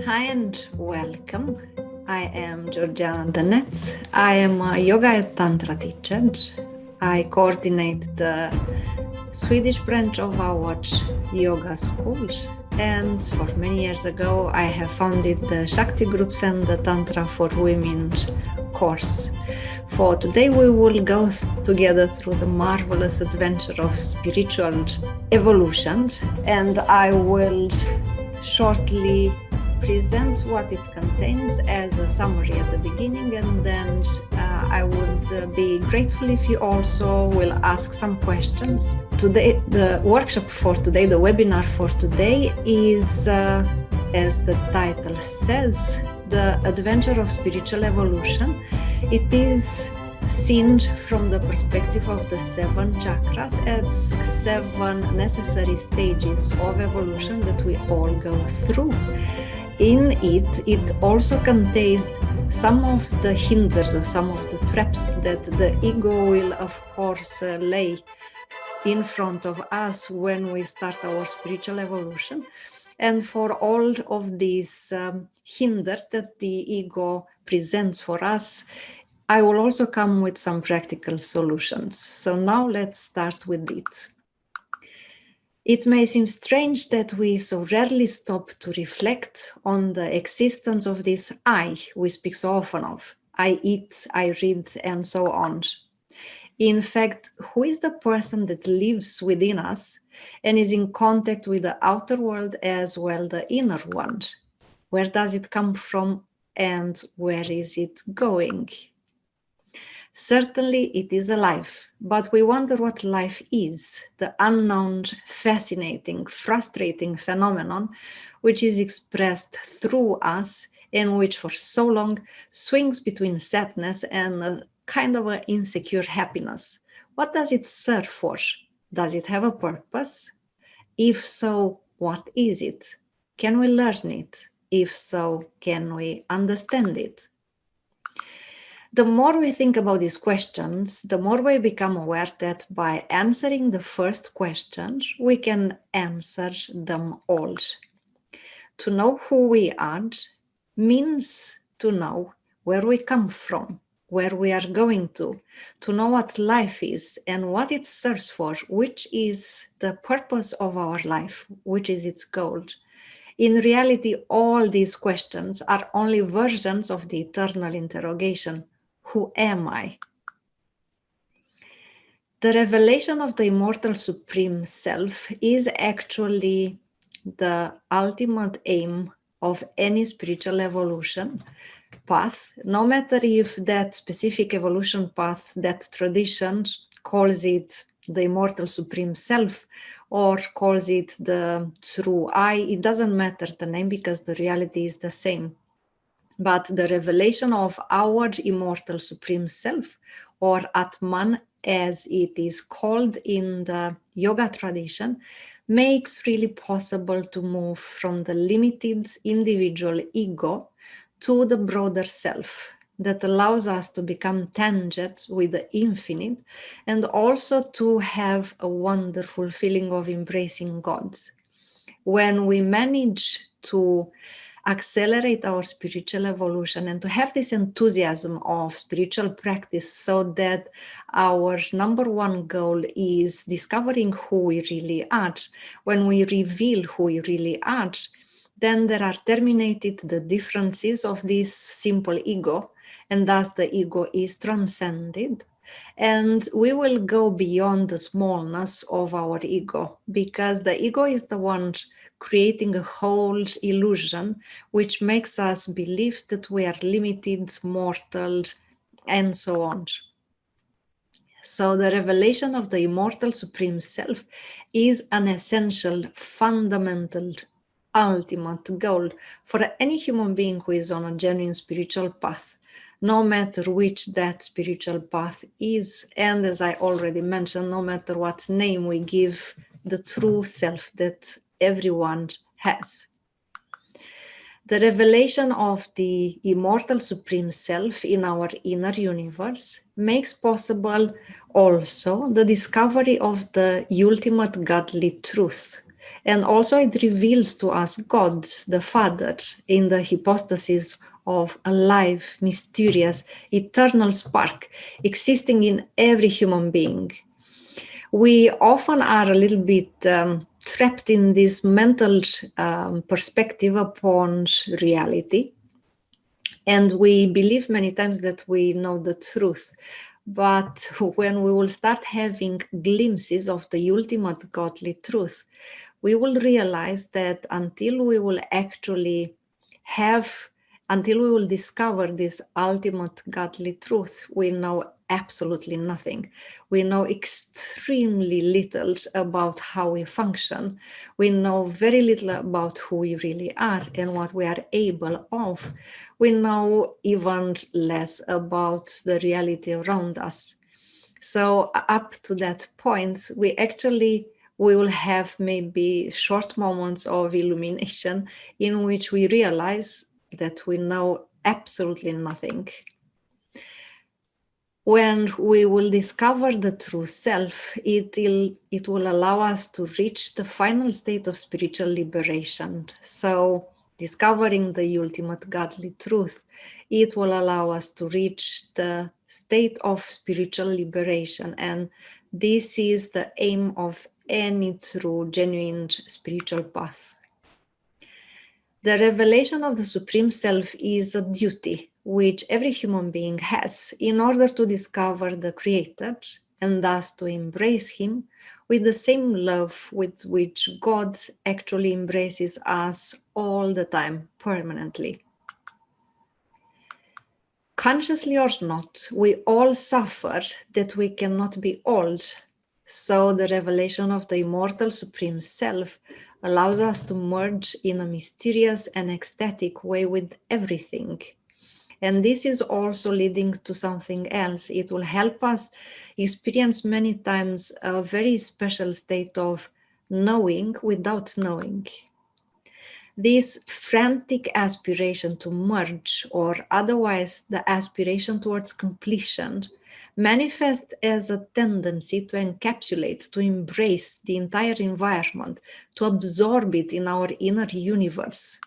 Hi and welcome. I am Georgiana Danet. I am a yoga and tantra teacher. I coordinate the Swedish branch of our yoga school, and for many years ago I have founded the Shakti groups and the Tantra for Women course. For today we will go together through the marvelous adventure of spiritual evolution, and I will shortly present what it contains as a summary at the beginning, and then I would be grateful if you also will ask some questions. Today, the workshop for today, the webinar for today is, as the title says, the adventure of spiritual evolution. It is seen from the perspective of the 7 chakras as 7 necessary stages of evolution that we all go through. In it also contains some of the hinders or some of the traps that the ego will, of course, lay in front of us when we start our spiritual evolution. And for all of these hinders that the ego presents for us, I will also come with some practical solutions. So now let's start with it. It may seem strange that we so rarely stop to reflect on the existence of this I we speak so often of. I eat, I read, and so on. In fact, who is the person that lives within us and is in contact with the outer world as well the inner one? Where does it come from and where is it going? Certainly it is alive, but we wonder what life is, the unknown, fascinating, frustrating phenomenon which is expressed through us and which for so long swings between sadness and a kind of an insecure happiness. What does it serve for? Does it have a purpose? If so, what is it? Can we learn it? If so, can we understand it? The more we think about these questions, the more we become aware that by answering the first question, we can answer them all. To know who we are means to know where we come from, where we are going to know what life is and what it serves for, which is the purpose of our life, which is its goal. In reality, all these questions are only versions of the eternal interrogation. Who am I? The revelation of the Immortal Supreme Self is actually the ultimate aim of any spiritual evolution path, no matter if that specific evolution path, that tradition calls it the Immortal Supreme Self or calls it the True I. It doesn't matter the name because the reality is the same. But the revelation of our Immortal Supreme Self, or Atman as it is called in the yoga tradition, makes really possible to move from the limited individual ego to the broader self that allows us to become tangent with the infinite and also to have a wonderful feeling of embracing God. When we manage to accelerate our spiritual evolution and to have this enthusiasm of spiritual practice so that our number one goal is discovering who we really are. When we reveal who we really are, then there are terminated the differences of this simple ego, and thus the ego is transcended. And we will go beyond the smallness of our ego, because the ego is the one creating a whole illusion which makes us believe that we are limited, mortal, and so on. So the revelation of the Immortal Supreme Self is an essential, fundamental, ultimate goal for any human being who is on a genuine spiritual path, no matter which that spiritual path is, and as I already mentioned, no matter what name we give the true self that everyone has. The revelation of the Immortal Supreme Self in our inner universe makes possible also the discovery of the ultimate godly truth, And also it reveals to us God, the Father, in the hypostasis of a live, mysterious, eternal spark existing in every human being. We often are a little bit trapped in this mental perspective upon reality. And we believe many times that we know the truth. But when we will start having glimpses of the ultimate godly truth, we will realize that until we will discover this ultimate godly truth, we know absolutely nothing. We know extremely little about how we function. We know very little about who we really are and what we are able of. We know even less about the reality around us. So up to that point, we will have maybe short moments of illumination in which we realize that we know absolutely nothing. When we will discover the true self, it will allow us to reach the final state of spiritual liberation. So discovering the ultimate godly truth, it will allow us to reach the state of spiritual liberation. And this is the aim of any true, genuine spiritual path. The revelation of the Supreme Self is a duty which every human being has in order to discover the Creator and thus to embrace Him with the same love with which God actually embraces us all the time, permanently. Consciously or not, we all suffer that we cannot be old. So the revelation of the Immortal Supreme Self allows us to merge in a mysterious and ecstatic way with everything. And this is also leading to something else. It will help us experience many times a very special state of knowing without knowing. This frantic aspiration to merge, or otherwise the aspiration towards completion, manifests as a tendency to encapsulate, to embrace the entire environment, to absorb it in our inner universe.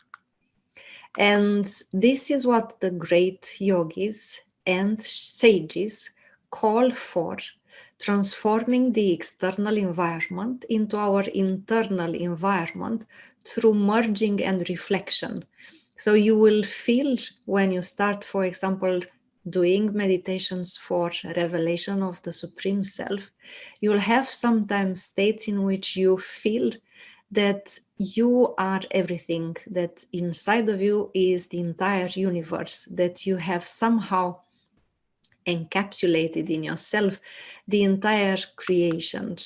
And this is what the great yogis and sages call for, transforming the external environment into our internal environment through merging and reflection. So you will feel when you start, for example, doing meditations for revelation of the Supreme Self, you'll have sometimes states in which you feel that you are everything, that inside of you is the entire universe, that you have somehow encapsulated in yourself the entire creation.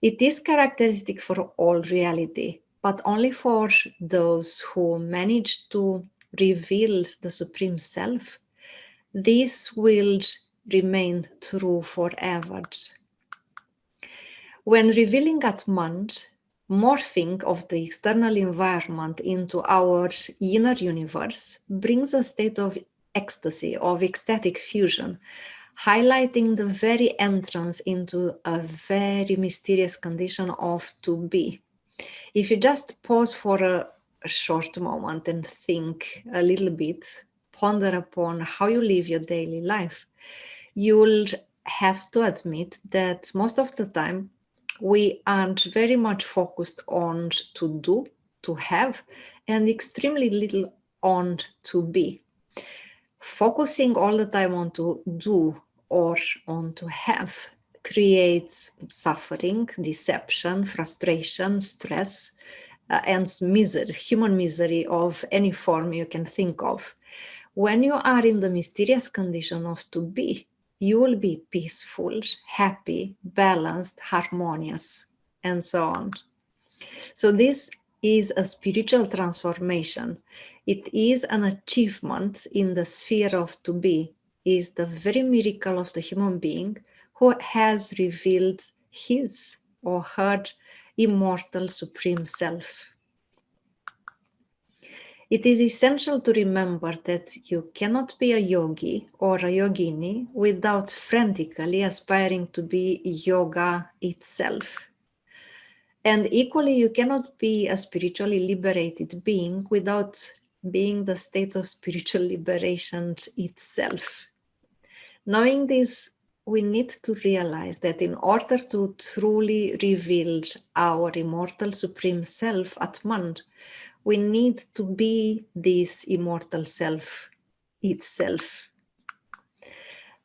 It is characteristic for all reality, but only for those who manage to reveal the Supreme Self. This will remain true forever. When revealing Atman, morphing of the external environment into our inner universe brings a state of ecstasy, of ecstatic fusion, highlighting the very entrance into a very mysterious condition of to be. If you just pause for a short moment and think a little bit, ponder upon how you live your daily life, you'll have to admit that most of the time we aren't very much focused on to do, to have, and extremely little on to be. Focusing all the time on to do or on to have creates suffering, deception, frustration, stress, and misery, human misery of any form you can think of. When you are in the mysterious condition of to be, you will be peaceful, happy, balanced, harmonious, and so on. So this is a spiritual transformation. It is an achievement in the sphere of to be, is the very miracle of the human being who has revealed his or her immortal supreme self. It is essential to remember that you cannot be a yogi or a yogini without frantically aspiring to be yoga itself. And equally, you cannot be a spiritually liberated being without being the state of spiritual liberation itself. Knowing this, we need to realize that in order to truly reveal our immortal supreme self Atman, we need to be this immortal self itself.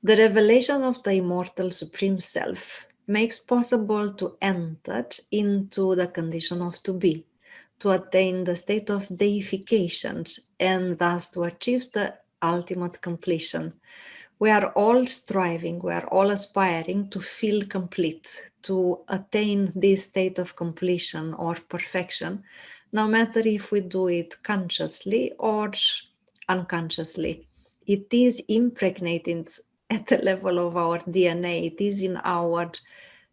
The revelation of the immortal supreme self makes possible to enter into the condition of to be, to attain the state of deification, and thus to achieve the ultimate completion. We are all striving, we are all aspiring to feel complete, to attain this state of completion or perfection, no matter if we do it consciously or unconsciously. It is impregnated at the level of our DNA, it is in our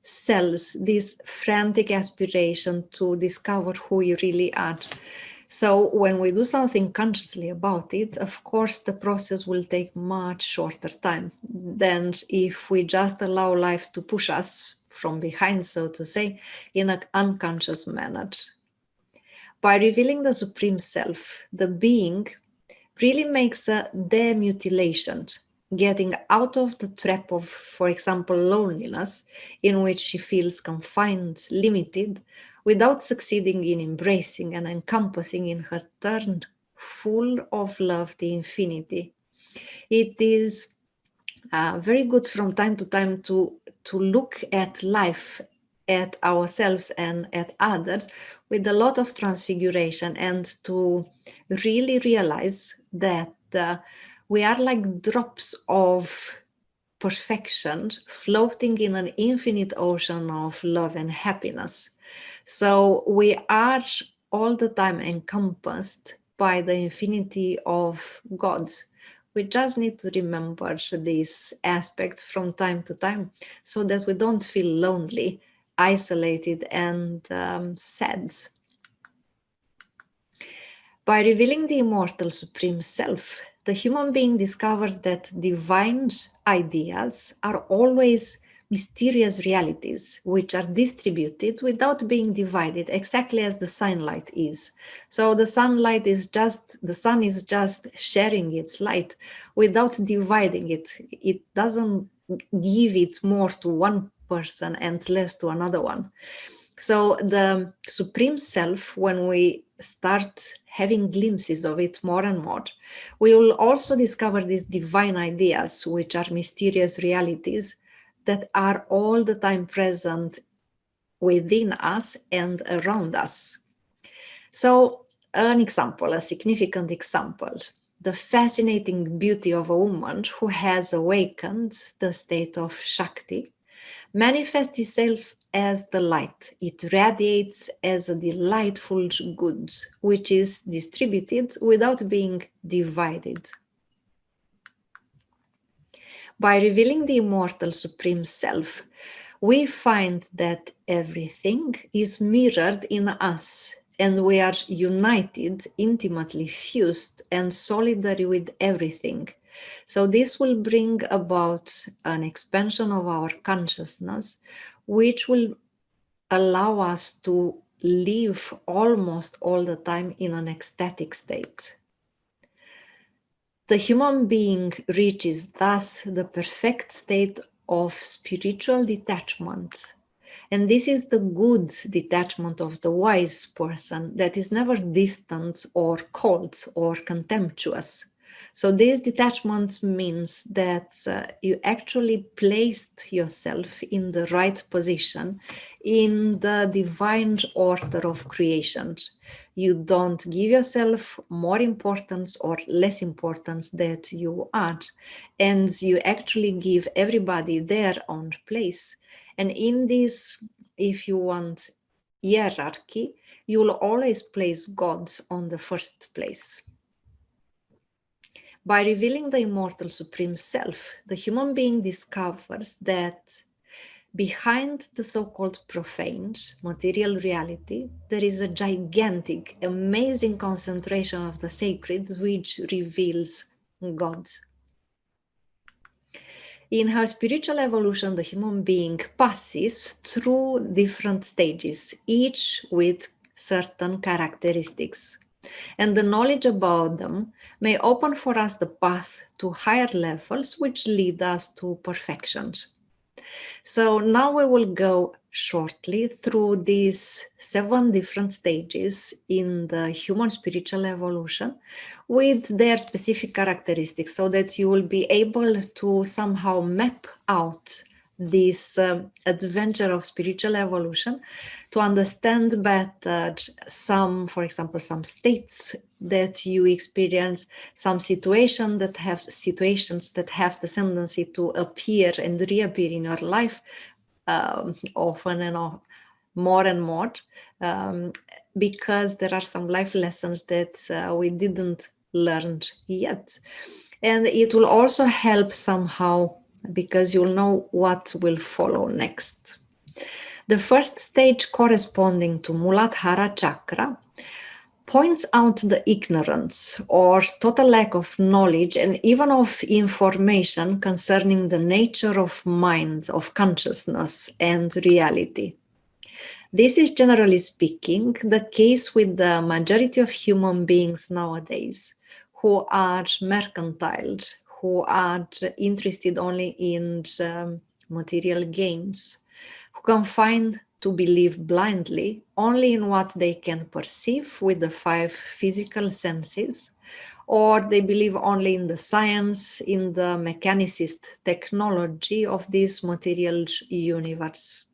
cells, this frantic aspiration to discover who we really are. So when we do something consciously about it, of course, the process will take much shorter time than if we just allow life to push us from behind, so to say, in an unconscious manner. By revealing the Supreme Self, the being really makes a demutilation, getting out of the trap of, for example, loneliness, in which she feels confined, limited, without succeeding in embracing and encompassing in her turn full of love the infinity. It is very good from time to time to look at life, at ourselves and at others with a lot of transfiguration, and to really realize that we are like drops of perfection floating in an infinite ocean of love and happiness. So we are all the time encompassed by the infinity of God. We just need to remember this aspect from time to time so that we don't feel lonely, isolated, and sad. By revealing the immortal supreme self, the human being discovers that divine ideas are always mysterious realities which are distributed without being divided, exactly as the sunlight is. So the sun is just sharing its light without dividing it. It doesn't give it more to one person and less to another one. So the Supreme Self, when we start having glimpses of it more and more, we will also discover these divine ideas, which are mysterious realities that are all the time present within us and around us. So an example, a significant example, the fascinating beauty of a woman who has awakened the state of Shakti manifests itself as the light. It radiates as a delightful good, which is distributed without being divided. By revealing the immortal Supreme Self, we find that everything is mirrored in us, and we are united, intimately fused, and solidary with everything. So this will bring about an expansion of our consciousness, which will allow us to live almost all the time in an ecstatic state. The human being reaches thus the perfect state of spiritual detachment. And this is the good detachment of the wise person that is never distant or cold or contemptuous. So this detachment means that you actually placed yourself in the right position in the divine order of creation. You don't give yourself more importance or less importance than you are, and you actually give everybody their own place. And in this, if you want hierarchy, you will always place God on the first place. By revealing the immortal Supreme Self, the human being discovers that behind the so-called profane material reality, there is a gigantic, amazing concentration of the sacred which reveals God. In her spiritual evolution, the human being passes through different stages, each with certain characteristics. And the knowledge about them may open for us the path to higher levels, which lead us to perfection. So now we will go shortly through these 7 different stages in the human spiritual evolution with their specific characteristics, so that you will be able to somehow map out this adventure of spiritual evolution, to understand better some, for example, some states that you experience, some situations that have the tendency to appear and reappear in your life often and more and more, because there are some life lessons that we didn't learn yet. And it will also help somehow, because you'll know what will follow next. The first stage, corresponding to Muladhara chakra, points out the ignorance or total lack of knowledge and even of information concerning the nature of mind, of consciousness and reality. This is, generally speaking, the case with the majority of human beings nowadays, who are mercantile, who are interested only in material gains, who can find to believe blindly only in what they can perceive with the 5 physical senses, or they believe only in the science, in the mechanicist technology of this material universe.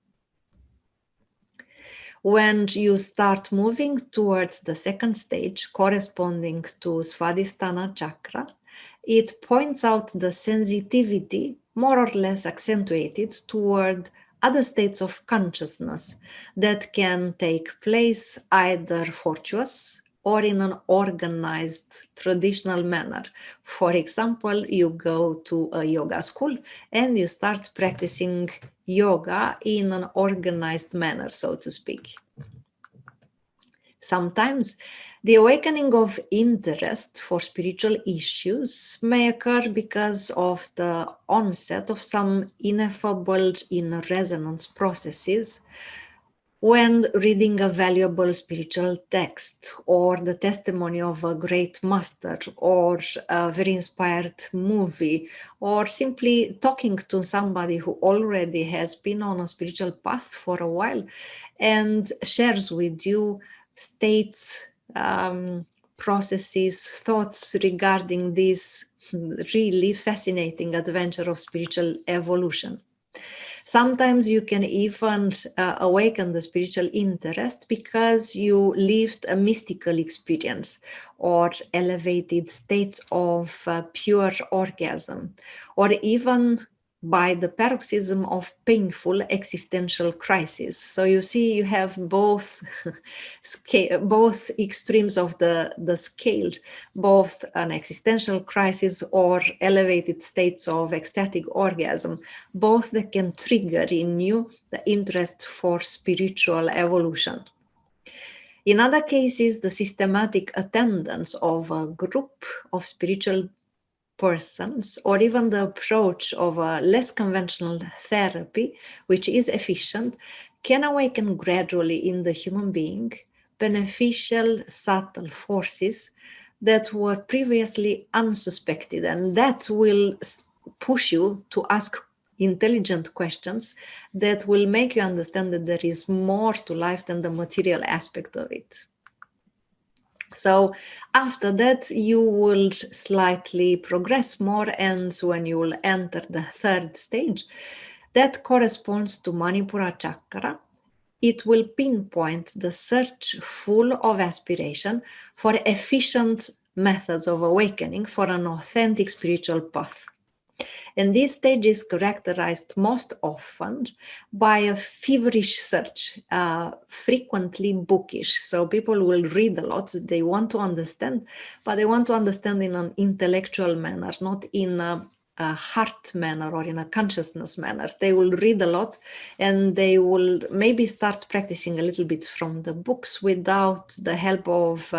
When you start moving towards the second stage, corresponding to Svadhisthana chakra, it points out the sensitivity, more or less accentuated, toward other states of consciousness that can take place either fortuitous or in an organized, traditional manner. For example, you go to a yoga school and you start practicing yoga in an organized manner, so to speak. Sometimes the awakening of interest for spiritual issues may occur because of the onset of some ineffable inner resonance processes when reading a valuable spiritual text, or the testimony of a great master, or a very inspired movie, or simply talking to somebody who already has been on a spiritual path for a while and shares with you states, processes, thoughts regarding this really fascinating adventure of spiritual evolution. Sometimes you can even awaken the spiritual interest because you lived a mystical experience or elevated states of pure orgasm, or even by the paroxysm of painful existential crisis. So you see, you have both both extremes of the scale, both an existential crisis or elevated states of ecstatic orgasm, both that can trigger in you the interest for spiritual evolution. In other cases, the systematic attendance of a group of spiritual persons, or even the approach of a less conventional therapy, which is efficient, can awaken gradually in the human being beneficial, subtle forces that were previously unsuspected, and that will push you to ask intelligent questions that will make you understand that there is more to life than the material aspect of it. So after that, you will slightly progress more, and when you will enter the third stage, that corresponds to Manipura chakra. It will pinpoint the search full of aspiration for efficient methods of awakening for an authentic spiritual path. And this stage is characterized most often by a feverish search, frequently bookish. So people will read a lot, they want to understand, but they want to understand in an intellectual manner, not in a heart manner or in a consciousness manner. They will read a lot and they will maybe start practicing a little bit from the books without the help of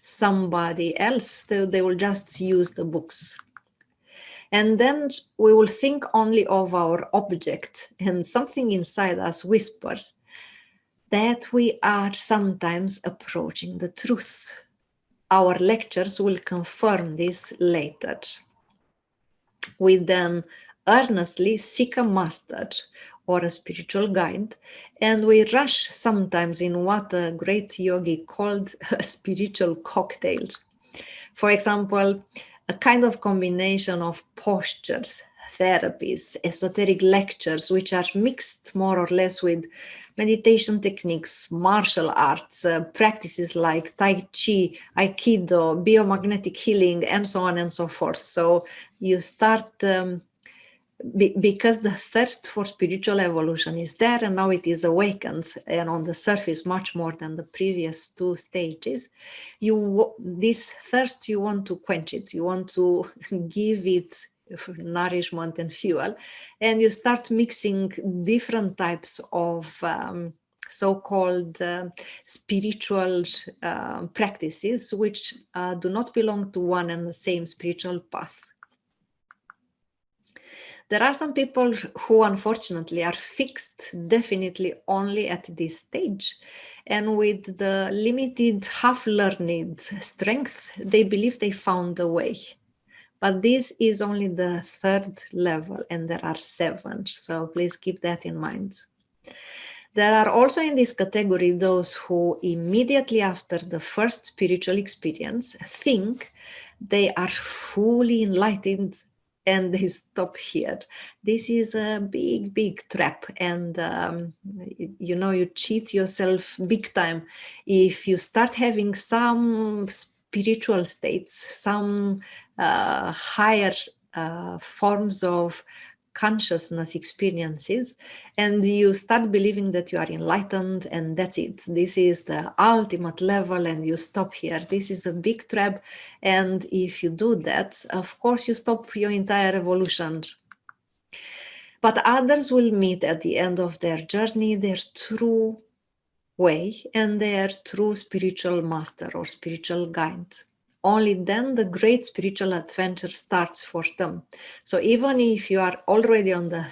somebody else. They will just use the books. And then we will think only of our object, and something inside us whispers that we are sometimes approaching the truth. Our lectures will confirm this later. We then earnestly seek a master or a spiritual guide, and we rush sometimes in what a great yogi called a spiritual cocktail. For example, a kind of combination of postures, therapies, esoteric lectures, which are mixed more or less with meditation techniques, martial arts, practices like Tai Chi, Aikido, biomagnetic healing, and so on and so forth. So you start because the thirst for spiritual evolution is there, and now it is awakened and on the surface much more than the previous two stages. This thirst, you want to quench it, you want to give it nourishment and fuel, and you start mixing different types of so-called spiritual practices, which do not belong to one and the same spiritual path. There are some people who unfortunately are fixed definitely only at this stage. And with the limited half-learned strength, they believe they found a way. But this is only the third level, and there are 7. So please keep that in mind. There are also in this category those who immediately after the first spiritual experience think they are fully enlightened and they stop here. This is a big, big trap, and you cheat yourself big time if you start having some spiritual states, some higher forms of consciousness experiences, and you start believing that you are enlightened and that's it. This is the ultimate level and you stop here. This is a big trap, and if you do that, of course you stop your entire evolution. But others will meet at the end of their journey their true way and their true spiritual master or spiritual guide. Only then the great spiritual adventure starts for them. So even if you are already on the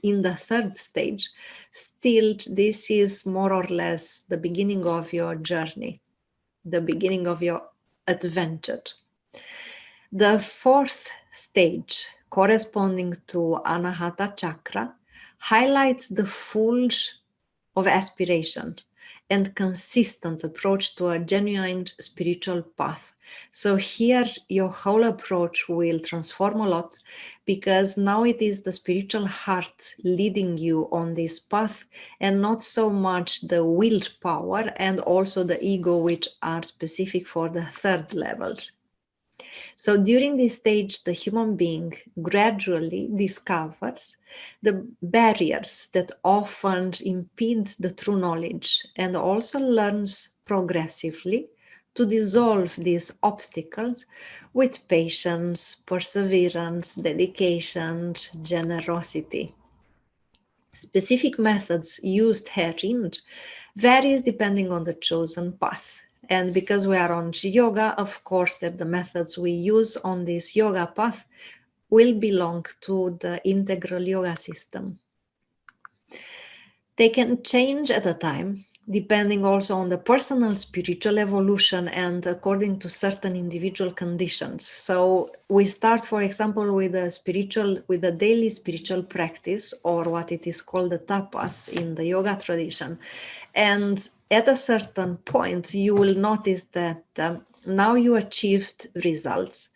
in the third stage, still this is more or less the beginning of your journey, the beginning of your adventure. The 4th stage, corresponding to Anahata chakra, highlights the fulge of aspiration and consistent approach to a genuine spiritual path. So here your whole approach will transform a lot, because now it is the spiritual heart leading you on this path and not so much the willpower and also the ego, which are specific for the 3rd level. So during this stage, the human being gradually discovers the barriers that often impede the true knowledge, and also learns progressively to dissolve these obstacles with patience, perseverance, dedication, generosity. Specific methods used herein varies depending on the chosen path. And because we are on yoga, of course, that the methods we use on this yoga path will belong to the integral yoga system. They can change at a time, depending also on the personal spiritual evolution and according to certain individual conditions. So we start, for example, with a daily spiritual practice, or what it is called the tapas in the yoga tradition. And at a certain point, you will notice that now you achieved results,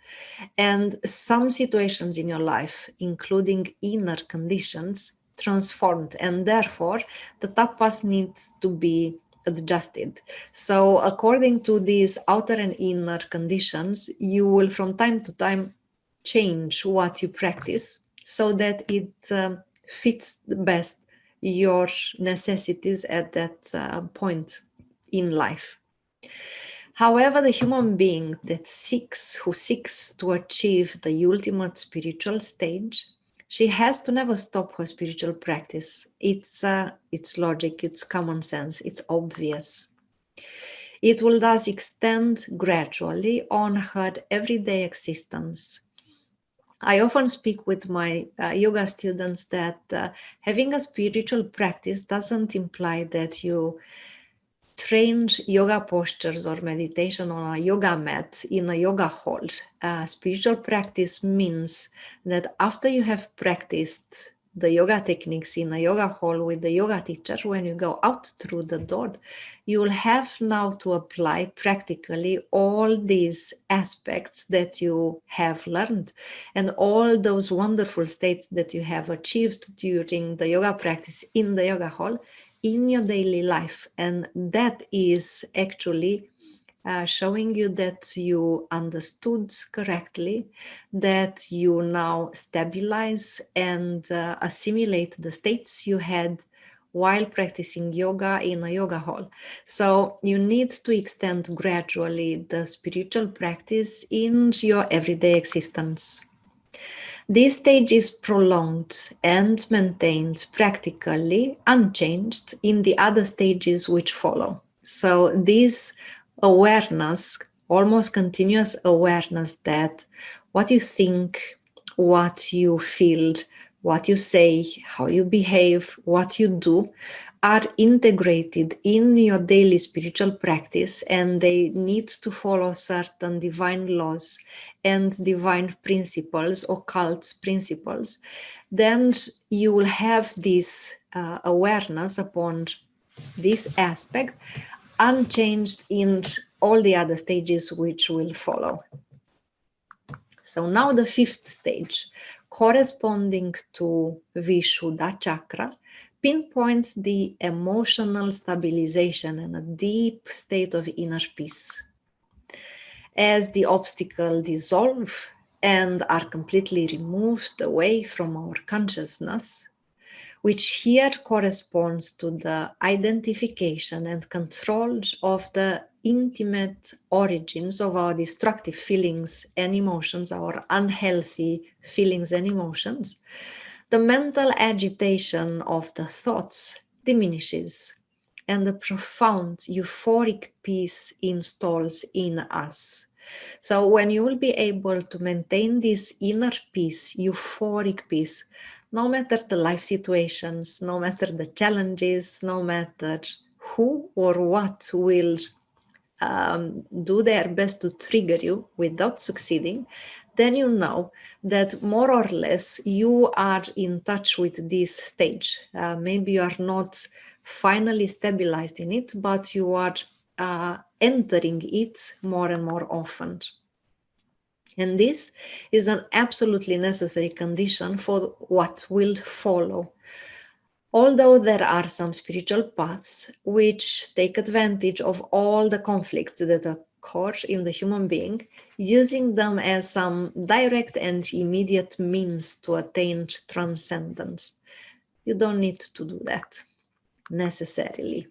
and some situations in your life, including inner conditions, transformed, and therefore the tapas needs to be adjusted. So according to these outer and inner conditions, you will from time to time change what you practice so that it fits the best your necessities at that point in life. However, the human being who seeks to achieve the ultimate spiritual stage, she has to never stop her spiritual practice. It's logic, it's common sense, it's obvious. It will thus extend gradually on her everyday existence. I often speak with my yoga students that having a spiritual practice doesn't imply that you train yoga postures or meditation on a yoga mat in a yoga hall. Spiritual practice means that after you have practiced the yoga techniques in a yoga hall with the yoga teacher, when you go out through the door, you will have now to apply practically all these aspects that you have learned and all those wonderful states that you have achieved during the yoga practice in the yoga hall in your daily life. And that is actually showing you that you understood correctly, that you now stabilize and assimilate the states you had while practicing yoga in a yoga hall. So you need to extend gradually the spiritual practice in your everyday existence. This stage is prolonged and maintained practically unchanged in the other stages which follow. So this awareness, almost continuous awareness that what you think, what you feel, what you say, how you behave, what you do are integrated in your daily spiritual practice, and they need to follow certain divine laws and divine principles, occult principles. Then you will have this awareness upon this aspect unchanged in all the other stages which will follow. So now the fifth stage, corresponding to vishuddha chakra, pinpoints the emotional stabilization and a deep state of inner peace. As the obstacles dissolve and are completely removed away from our consciousness, which here corresponds to the identification and control of the intimate origins of our destructive feelings and emotions, our unhealthy feelings and emotions, the mental agitation of the thoughts diminishes and the profound euphoric peace installs in us. So when you will be able to maintain this inner peace, euphoric peace, no matter the life situations, no matter the challenges, no matter who or what will do their best to trigger you without succeeding, then you know that more or less you are in touch with this stage. Maybe you are not finally stabilized in it, but you are entering it more and more often. And this is an absolutely necessary condition for what will follow. Although there are some spiritual paths which take advantage of all the conflicts that occur in the human being, using them as some direct and immediate means to attain transcendence. You don't need to do that necessarily.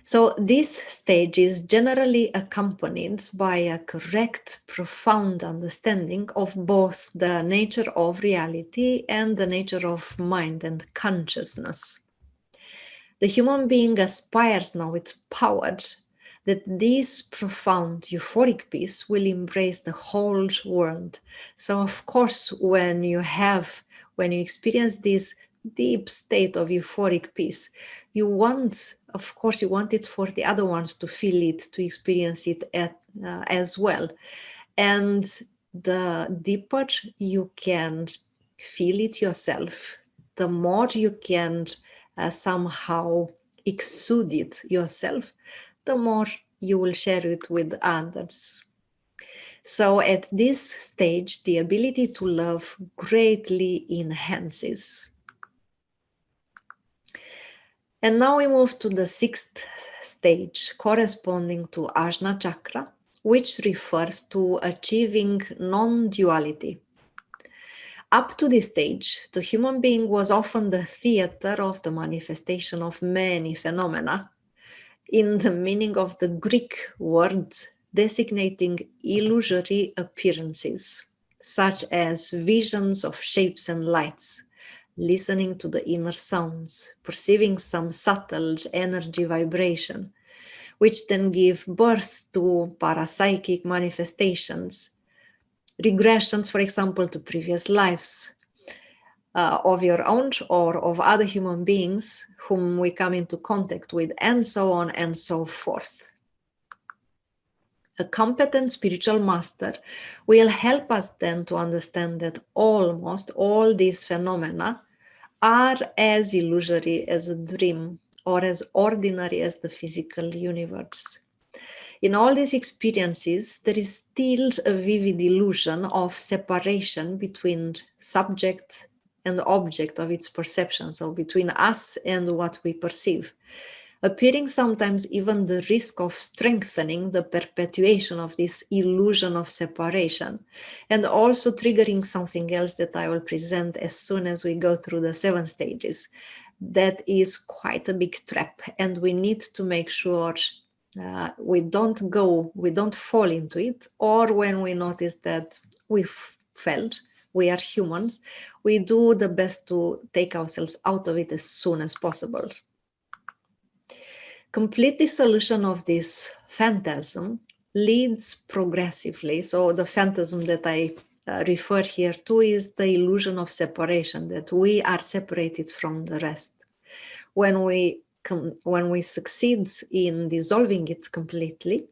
So this stage is generally accompanied by a correct, profound understanding of both the nature of reality and the nature of mind and consciousness. The human being aspires now with power that this profound euphoric peace will embrace the whole world. So of course, when you experience this deep state of euphoric peace, you want it for the other ones to feel it, to experience it as well. And the deeper you can feel it yourself, the more you can somehow exude it yourself, the more you will share it with others. So at this stage, the ability to love greatly enhances. And now we move to the sixth stage, corresponding to Ajna chakra, which refers to achieving non-duality. Up to this stage, the human being was often the theater of the manifestation of many phenomena, in the meaning of the Greek word designating illusory appearances, such as visions of shapes and lights, listening to the inner sounds, perceiving some subtle energy vibration, which then give birth to parapsychic manifestations, regressions, for example, to previous lives of your own or of other human beings whom we come into contact with, and so on and so forth. A competent spiritual master will help us then to understand that almost all these phenomena are as illusory as a dream or as ordinary as the physical universe. In all these experiences, there is still a vivid illusion of separation between subject and object of its perception, so between us and what we perceive, appearing sometimes even the risk of strengthening the perpetuation of this illusion of separation, and also triggering something else that I will present as soon as we go through the 7 stages. That is quite a big trap, and we need to make sure we don't fall into it, or when we notice that we've failed, we are humans, we do the best to take ourselves out of it as soon as possible. Complete dissolution of this phantasm leads progressively. So the phantasm that I refer here to is the illusion of separation, that we are separated from the rest. When we succeed in dissolving it completely,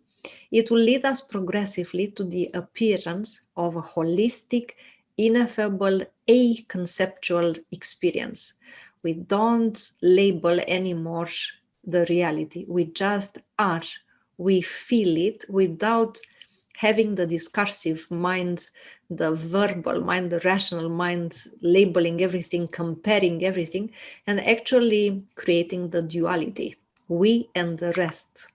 it will lead us progressively to the appearance of a holistic, ineffable, a-conceptual experience. We don't label anymore the reality. We just are. We feel it without having the discursive mind, the verbal mind, the rational mind, labeling everything, comparing everything, and actually creating the duality, we and the rest.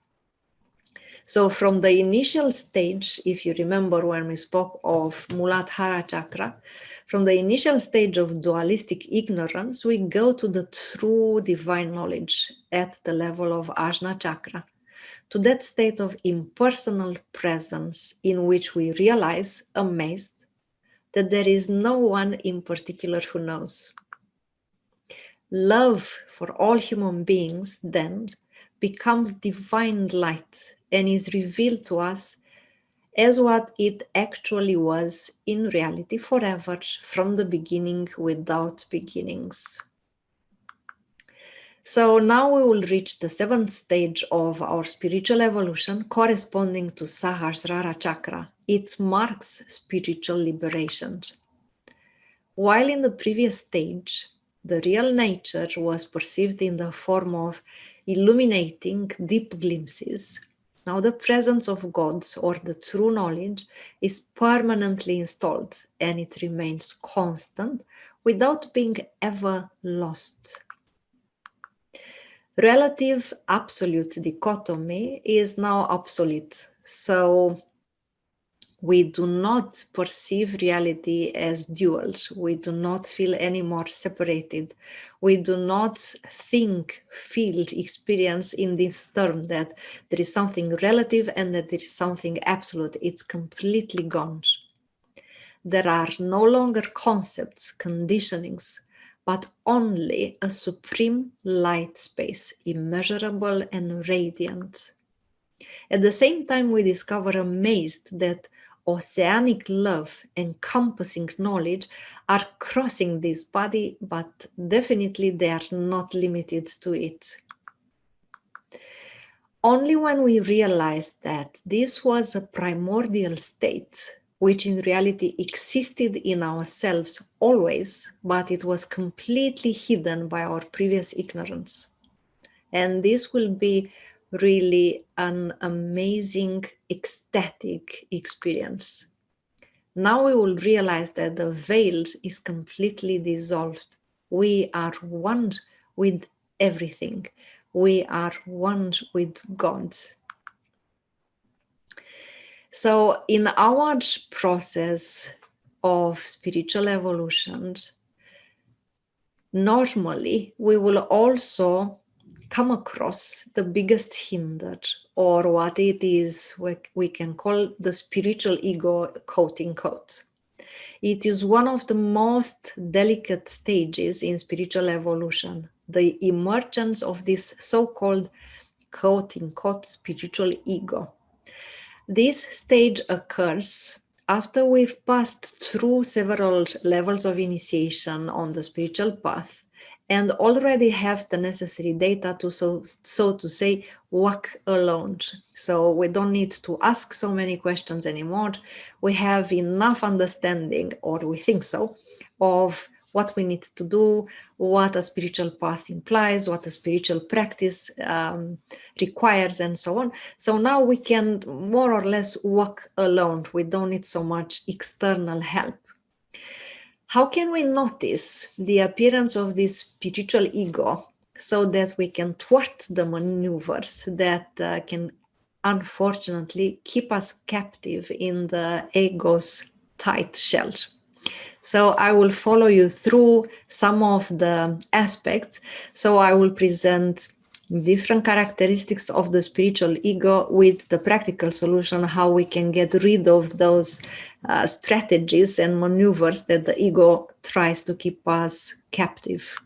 So from the initial stage, if you remember when we spoke of Muladhara chakra, from the initial stage of dualistic ignorance, we go to the true divine knowledge at the level of Ajna chakra, to that state of impersonal presence in which we realize, amazed, that there is no one in particular who knows. Love for all human beings then becomes divine light and is revealed to us as what it actually was in reality forever, from the beginning, without beginnings. So now we will reach the 7th stage of our spiritual evolution, corresponding to Sahasrara chakra. It marks spiritual liberation. While in the previous stage, the real nature was perceived in the form of illuminating deep glimpses, now the presence of God, or the true knowledge, is permanently installed, and it remains constant without being ever lost. Relative absolute dichotomy is now obsolete. So we do not perceive reality as dual. We do not feel any more separated. We do not think, feel, experience in this term that there is something relative and that there is something absolute. It's completely gone. There are no longer concepts, conditionings, but only a supreme light space, immeasurable and radiant. At the same time, we discover amazed that oceanic love, encompassing knowledge, are crossing this body, but definitely they are not limited to it. Only when we realize that this was a primordial state, which in reality existed in ourselves always, but it was completely hidden by our previous ignorance. And this will be really an amazing, ecstatic experience. Now we will realize that the veil is completely dissolved. We are one with everything. We are one with God. So in our process of spiritual evolution, normally we will also come across the biggest hinder, or what it is we can call the spiritual ego, quote unquote. It is one of the most delicate stages in spiritual evolution, the emergence of this so-called quote unquote spiritual ego. This stage occurs after we've passed through several levels of initiation on the spiritual path and already have the necessary data to, so to say, walk alone. So we don't need to ask so many questions anymore. We have enough understanding, or we think so, of what we need to do, what a spiritual path implies, what a spiritual practice requires, and so on. So now we can more or less walk alone. We don't need so much external help. How can we notice the appearance of this spiritual ego so that we can thwart the maneuvers that can unfortunately keep us captive in the ego's tight shell? So I will follow you through some of the aspects. So I will present different characteristics of the spiritual ego with the practical solution, how we can get rid of those strategies and maneuvers that the ego tries to keep us captive.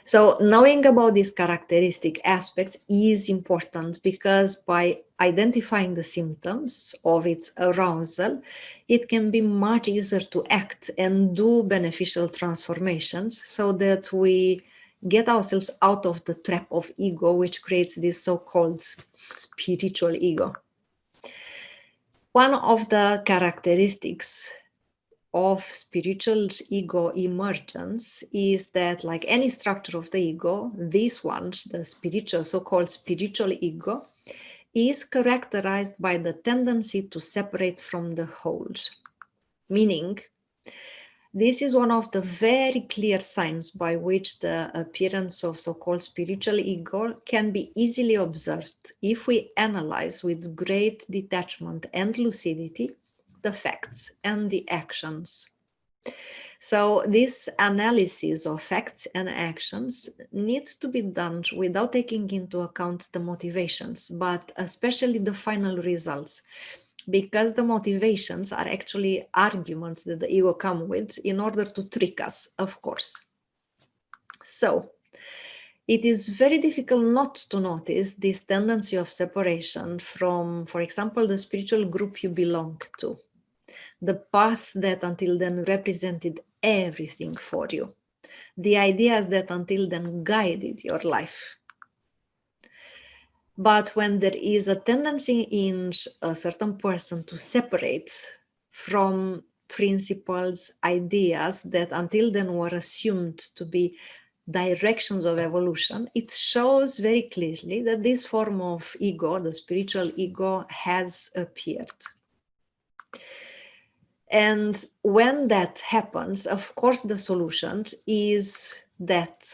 So knowing about these characteristic aspects is important, because by identifying the symptoms of its arousal, it can be much easier to act and do beneficial transformations so that we get ourselves out of the trap of ego, which creates this so-called spiritual ego. One of the characteristics of spiritual ego emergence is that, like any structure of the ego, this one, the spiritual, so-called spiritual ego, is characterized by the tendency to separate from the whole. Meaning, this is one of the very clear signs by which the appearance of so-called spiritual ego can be easily observed if we analyze with great detachment and lucidity the facts and the actions. So this analysis of facts and actions needs to be done without taking into account the motivations, but especially the final results, because the motivations are actually arguments that the ego comes with in order to trick us, of course. So it is very difficult not to notice this tendency of separation from, for example, the spiritual group you belong to, the path that until then represented everything for you, the ideas that until then guided your life. But when there is a tendency in a certain person to separate from principles, ideas that until then were assumed to be directions of evolution, it shows very clearly that this form of ego, the spiritual ego, has appeared. And when that happens, of course, the solution is that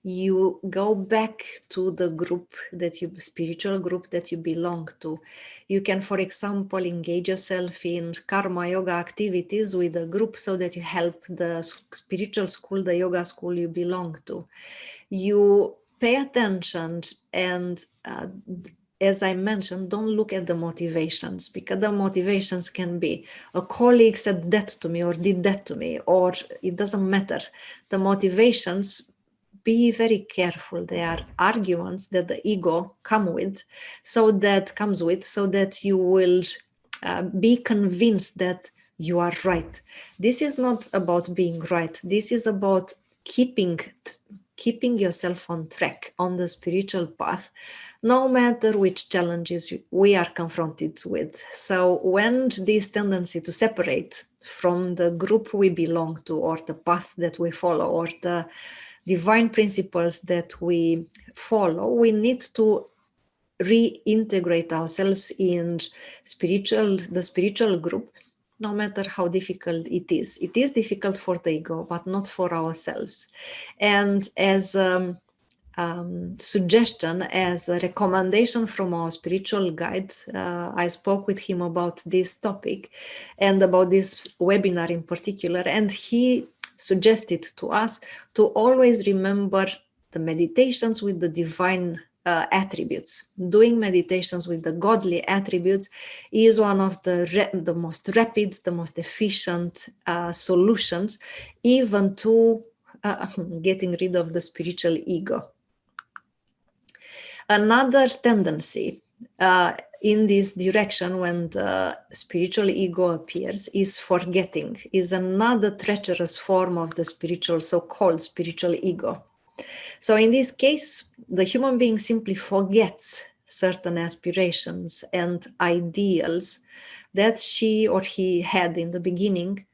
you go back to the group that you, spiritual group that you belong to. You can, for example, engage yourself in karma yoga activities with a group so that you help the spiritual school, the yoga school you belong to. You pay attention and as I mentioned, don't look at the motivations, because the motivations can be a colleague said that to me or did that to me, or it doesn't matter. The motivations, be very careful. They are arguments that the ego comes with, so that you will be convinced that you are right. This is not about being right. This is about keeping yourself on track on the spiritual path, no matter which challenges we are confronted with. So when this tendency to separate from the group we belong to, or the path that we follow, or the divine principles that we follow, we need to reintegrate ourselves in the spiritual group, no matter how difficult it is. It is difficult for the ego, but not for ourselves. And as suggestion, as a recommendation from our spiritual guide, I spoke with him about this topic and about this webinar in particular, and he suggested to us to always remember the meditations with the divine attributes. Doing meditations with the godly attributes is one of the most rapid, the most efficient solutions, even to getting rid of the spiritual ego. Another tendency in this direction, when the spiritual ego appears, is forgetting, is another treacherous form of the spiritual, so-called spiritual ego. So in this case, the human being simply forgets certain aspirations and ideals that she or he had in the beginning,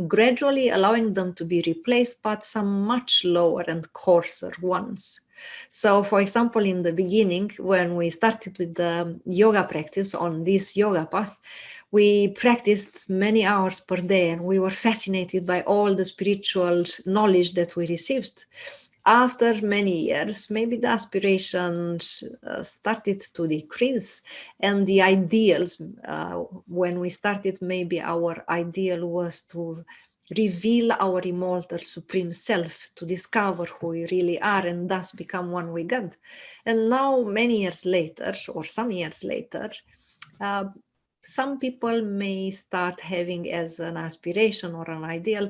gradually allowing them to be replaced by some much lower and coarser ones. So, for example, in the beginning, when we started with the yoga practice on this yoga path, we practiced many hours per day, and we were fascinated by all the spiritual knowledge that we received. After many years, maybe the aspirations started to decrease, and the ideals, when we started, maybe our ideal was to reveal our immortal supreme self, to discover who we really are, and thus become one with God. And now, many years later, or some years later, some people may start having as an aspiration or an ideal,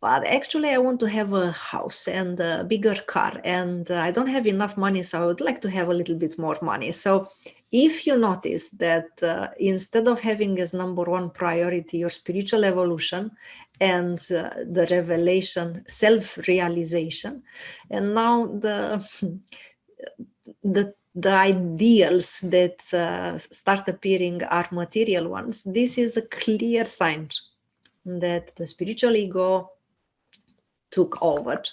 but actually I want to have a house and a bigger car, and I don't have enough money, so I would like to have a little bit more money. So if you notice that instead of having as number one priority your spiritual evolution and the revelation, self-realization, and now the ideals that start appearing are material ones, this is a clear sign that the spiritual ego took over.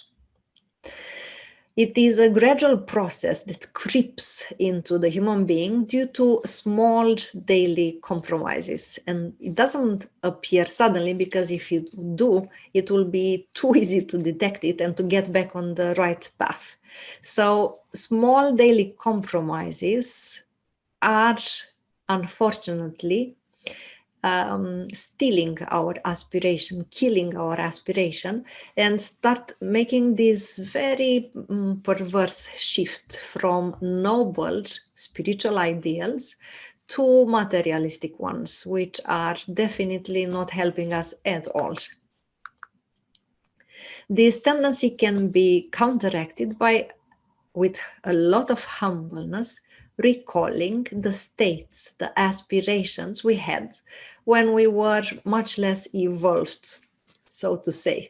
It is a gradual process that creeps into the human being due to small daily compromises. And it doesn't appear suddenly, because if you do, it will be too easy to detect it and to get back on the right path. So small daily compromises are, unfortunately, stealing our aspiration, killing our aspiration, and start making this very perverse shift from noble spiritual ideals to materialistic ones, which are definitely not helping us at all. This tendency can be counteracted by, with a lot of humbleness, recalling the states, the aspirations we had when we were much less evolved, so to say.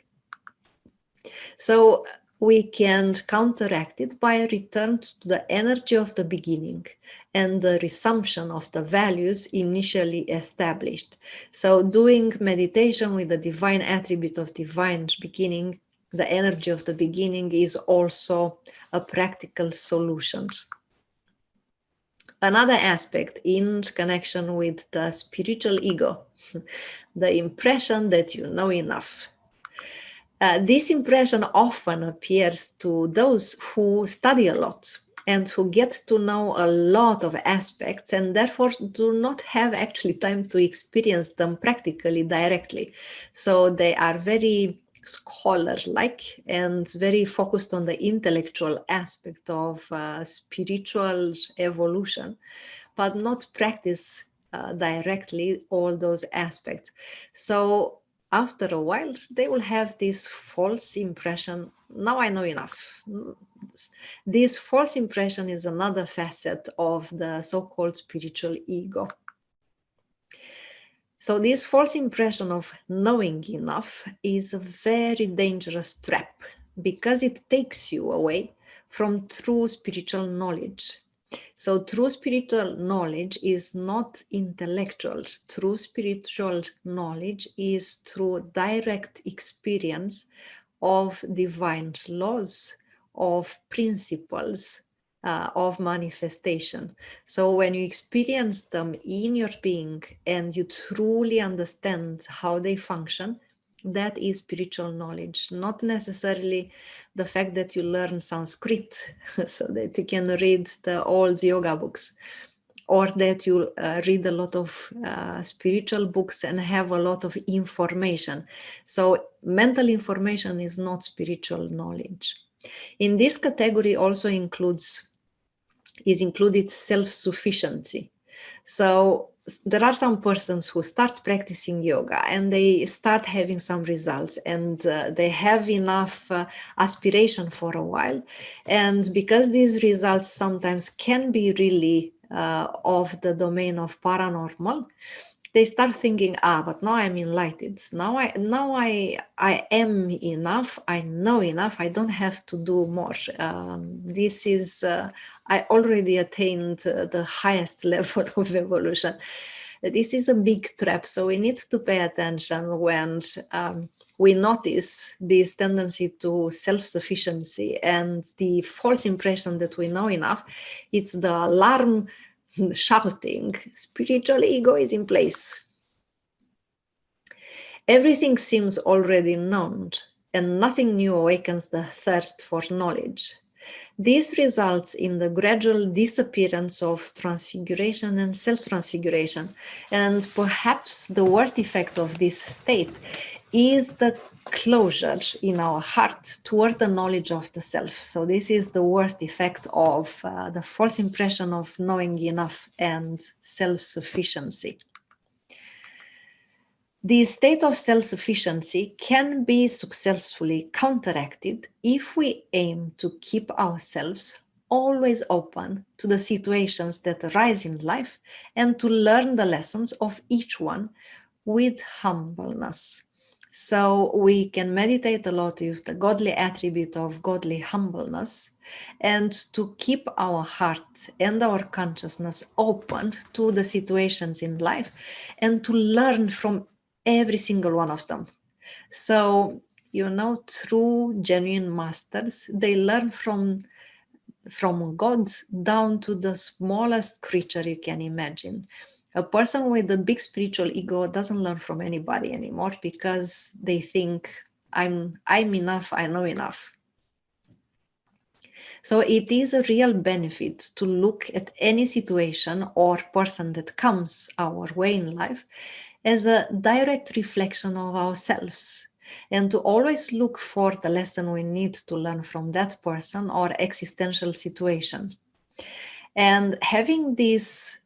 So we can counteract it by a return to the energy of the beginning and the resumption of the values initially established. So doing meditation with the divine attribute of divine beginning, the energy of the beginning, is also a practical solution. Another aspect in connection with the spiritual ego, the impression that you know enough. This impression often appears to those who study a lot and who get to know a lot of aspects, and therefore do not have actually time to experience them practically directly. So they are very scholar-like and very focused on the intellectual aspect of spiritual evolution, but not practice directly all those aspects. So after a while, they will have this false impression, now I know enough. This false impression is another facet of the so-called spiritual ego. So this false impression of knowing enough is a very dangerous trap, because it takes you away from true spiritual knowledge. So true spiritual knowledge is not intellectual. True spiritual knowledge is through direct experience of divine laws, of principles, of manifestation. So when you experience them in your being and you truly understand how they function, that is spiritual knowledge, not necessarily the fact that you learn Sanskrit so that you can read the old yoga books, or that you read a lot of spiritual books and have a lot of information. So mental information is not spiritual knowledge. In this category also is included self-sufficiency. So there are some persons who start practicing yoga and they start having some results, and they have enough aspiration for a while. And because these results sometimes can be really of the domain of paranormal, they start thinking, but now I'm enlightened. Now I am enough. I know enough. I don't have to do more. This is I already attained the highest level of evolution. This is a big trap. So we need to pay attention when we notice this tendency to self-sufficiency and the false impression that we know enough. It's the alarm shouting, spiritual ego is in place. Everything seems already known, and nothing new awakens the thirst for knowledge. This results in the gradual disappearance of transfiguration and self-transfiguration. And perhaps the worst effect of this state is the closure in our heart toward the knowledge of the self. So this is the worst effect of the false impression of knowing enough and self-sufficiency. The state of self-sufficiency can be successfully counteracted if we aim to keep ourselves always open to the situations that arise in life and to learn the lessons of each one with humbleness. So we can meditate a lot with the godly attribute of godly humbleness, and to keep our heart and our consciousness open to the situations in life and to learn from every single one of them. So, true genuine masters, they learn from God down to the smallest creature you can imagine. A person with a big spiritual ego doesn't learn from anybody anymore because they think, I'm enough, I know enough. So it is a real benefit to look at any situation or person that comes our way in life as a direct reflection of ourselves, and to always look for the lesson we need to learn from that person or existential situation. And having this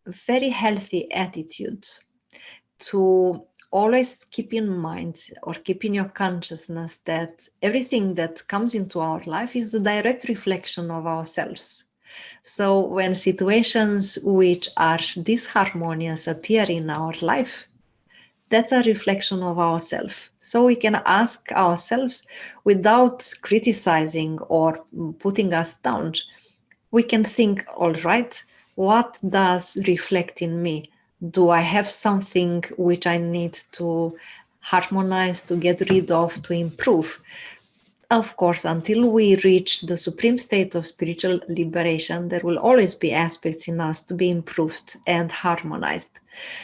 very healthy attitude to always keep in mind or keep in your consciousness that everything that comes into our life is a direct reflection of ourselves. So when situations which are disharmonious appear in our life, that's a reflection of ourselves. So we can ask ourselves without criticizing or putting us down. We can think, all right, what does reflect in me? Do I have something which I need to harmonize, to get rid of, to improve? Of course, until we reach the supreme state of spiritual liberation, there will always be aspects in us to be improved and harmonized.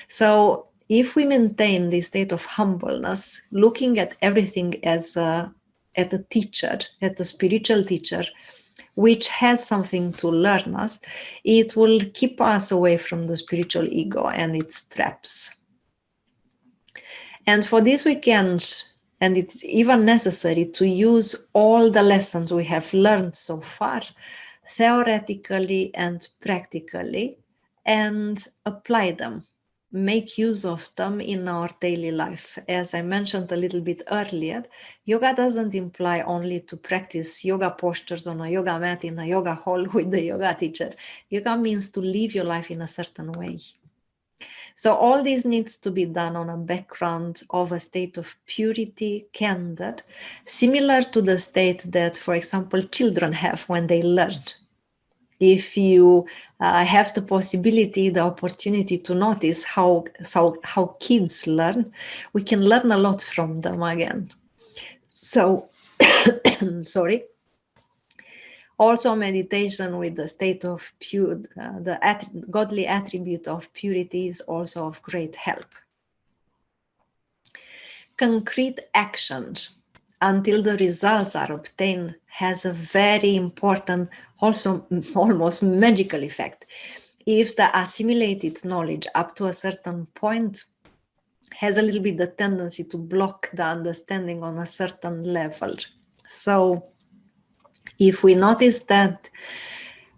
So if we maintain this state of humbleness, looking at everything as a teacher, at a spiritual teacher, which has something to learn us, it will keep us away from the spiritual ego and its traps. And for this we can, and it's even necessary to use all the lessons we have learned so far, theoretically and practically, and apply them. Make use of them in our daily life. As I mentioned a little bit earlier, yoga doesn't imply only to practice yoga postures on a yoga mat in a yoga hall with the yoga teacher. Yoga means to live your life in a certain way. So all this needs to be done on a background of a state of purity, candor, similar to the state that, for example, children have when they learn. If you have the possibility, the opportunity to notice how kids learn, we can learn a lot from them again. So, sorry. Also, meditation with the state of pure, godly attribute of purity is also of great help. Concrete actions until the results are obtained has a very important, also almost magical effect. If the assimilated knowledge up to a certain point has a little bit the tendency to block the understanding on a certain level. So if we notice that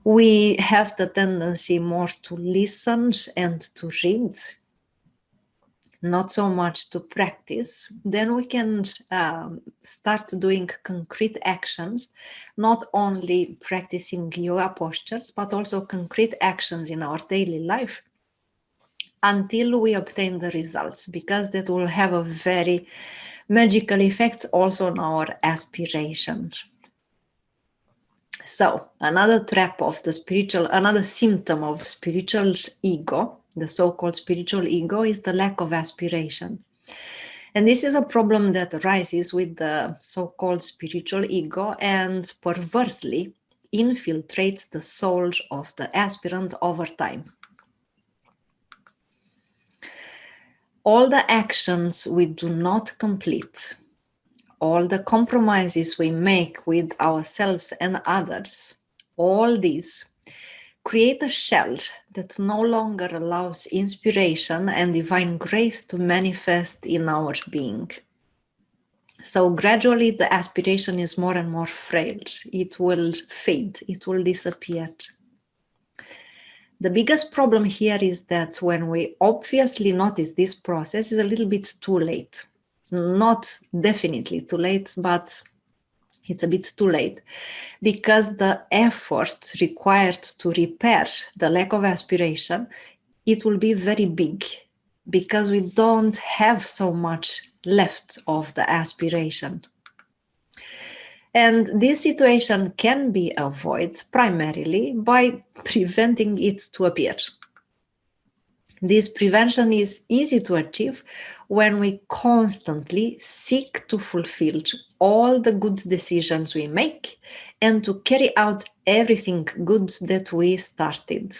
we have the tendency more to listen and to read, not so much to practice, then we can start doing concrete actions, not only practicing yoga postures, but also concrete actions in our daily life until we obtain the results, because that will have a very magical effects also on our aspirations. So another trap of the spiritual, another symptom of spiritual ego, the so-called spiritual ego, is the lack of aspiration. And this is a problem that arises with the so-called spiritual ego and perversely infiltrates the soul of the aspirant over time. All the actions we do not complete, all the compromises we make with ourselves and others, all these create a shell that no longer allows inspiration and divine grace to manifest in our being. So gradually the aspiration is more and more frail. It will fade, it will disappear. The biggest problem here is that when we obviously notice this process, is a little bit too late. Not definitely too late, but it's a bit too late, because the effort required to repair the lack of aspiration, it will be very big, because we don't have so much left of the aspiration. And this situation can be avoided primarily by preventing it to appear. This prevention is easy to achieve when we constantly seek to fulfill all the good decisions we make and to carry out everything good that we started.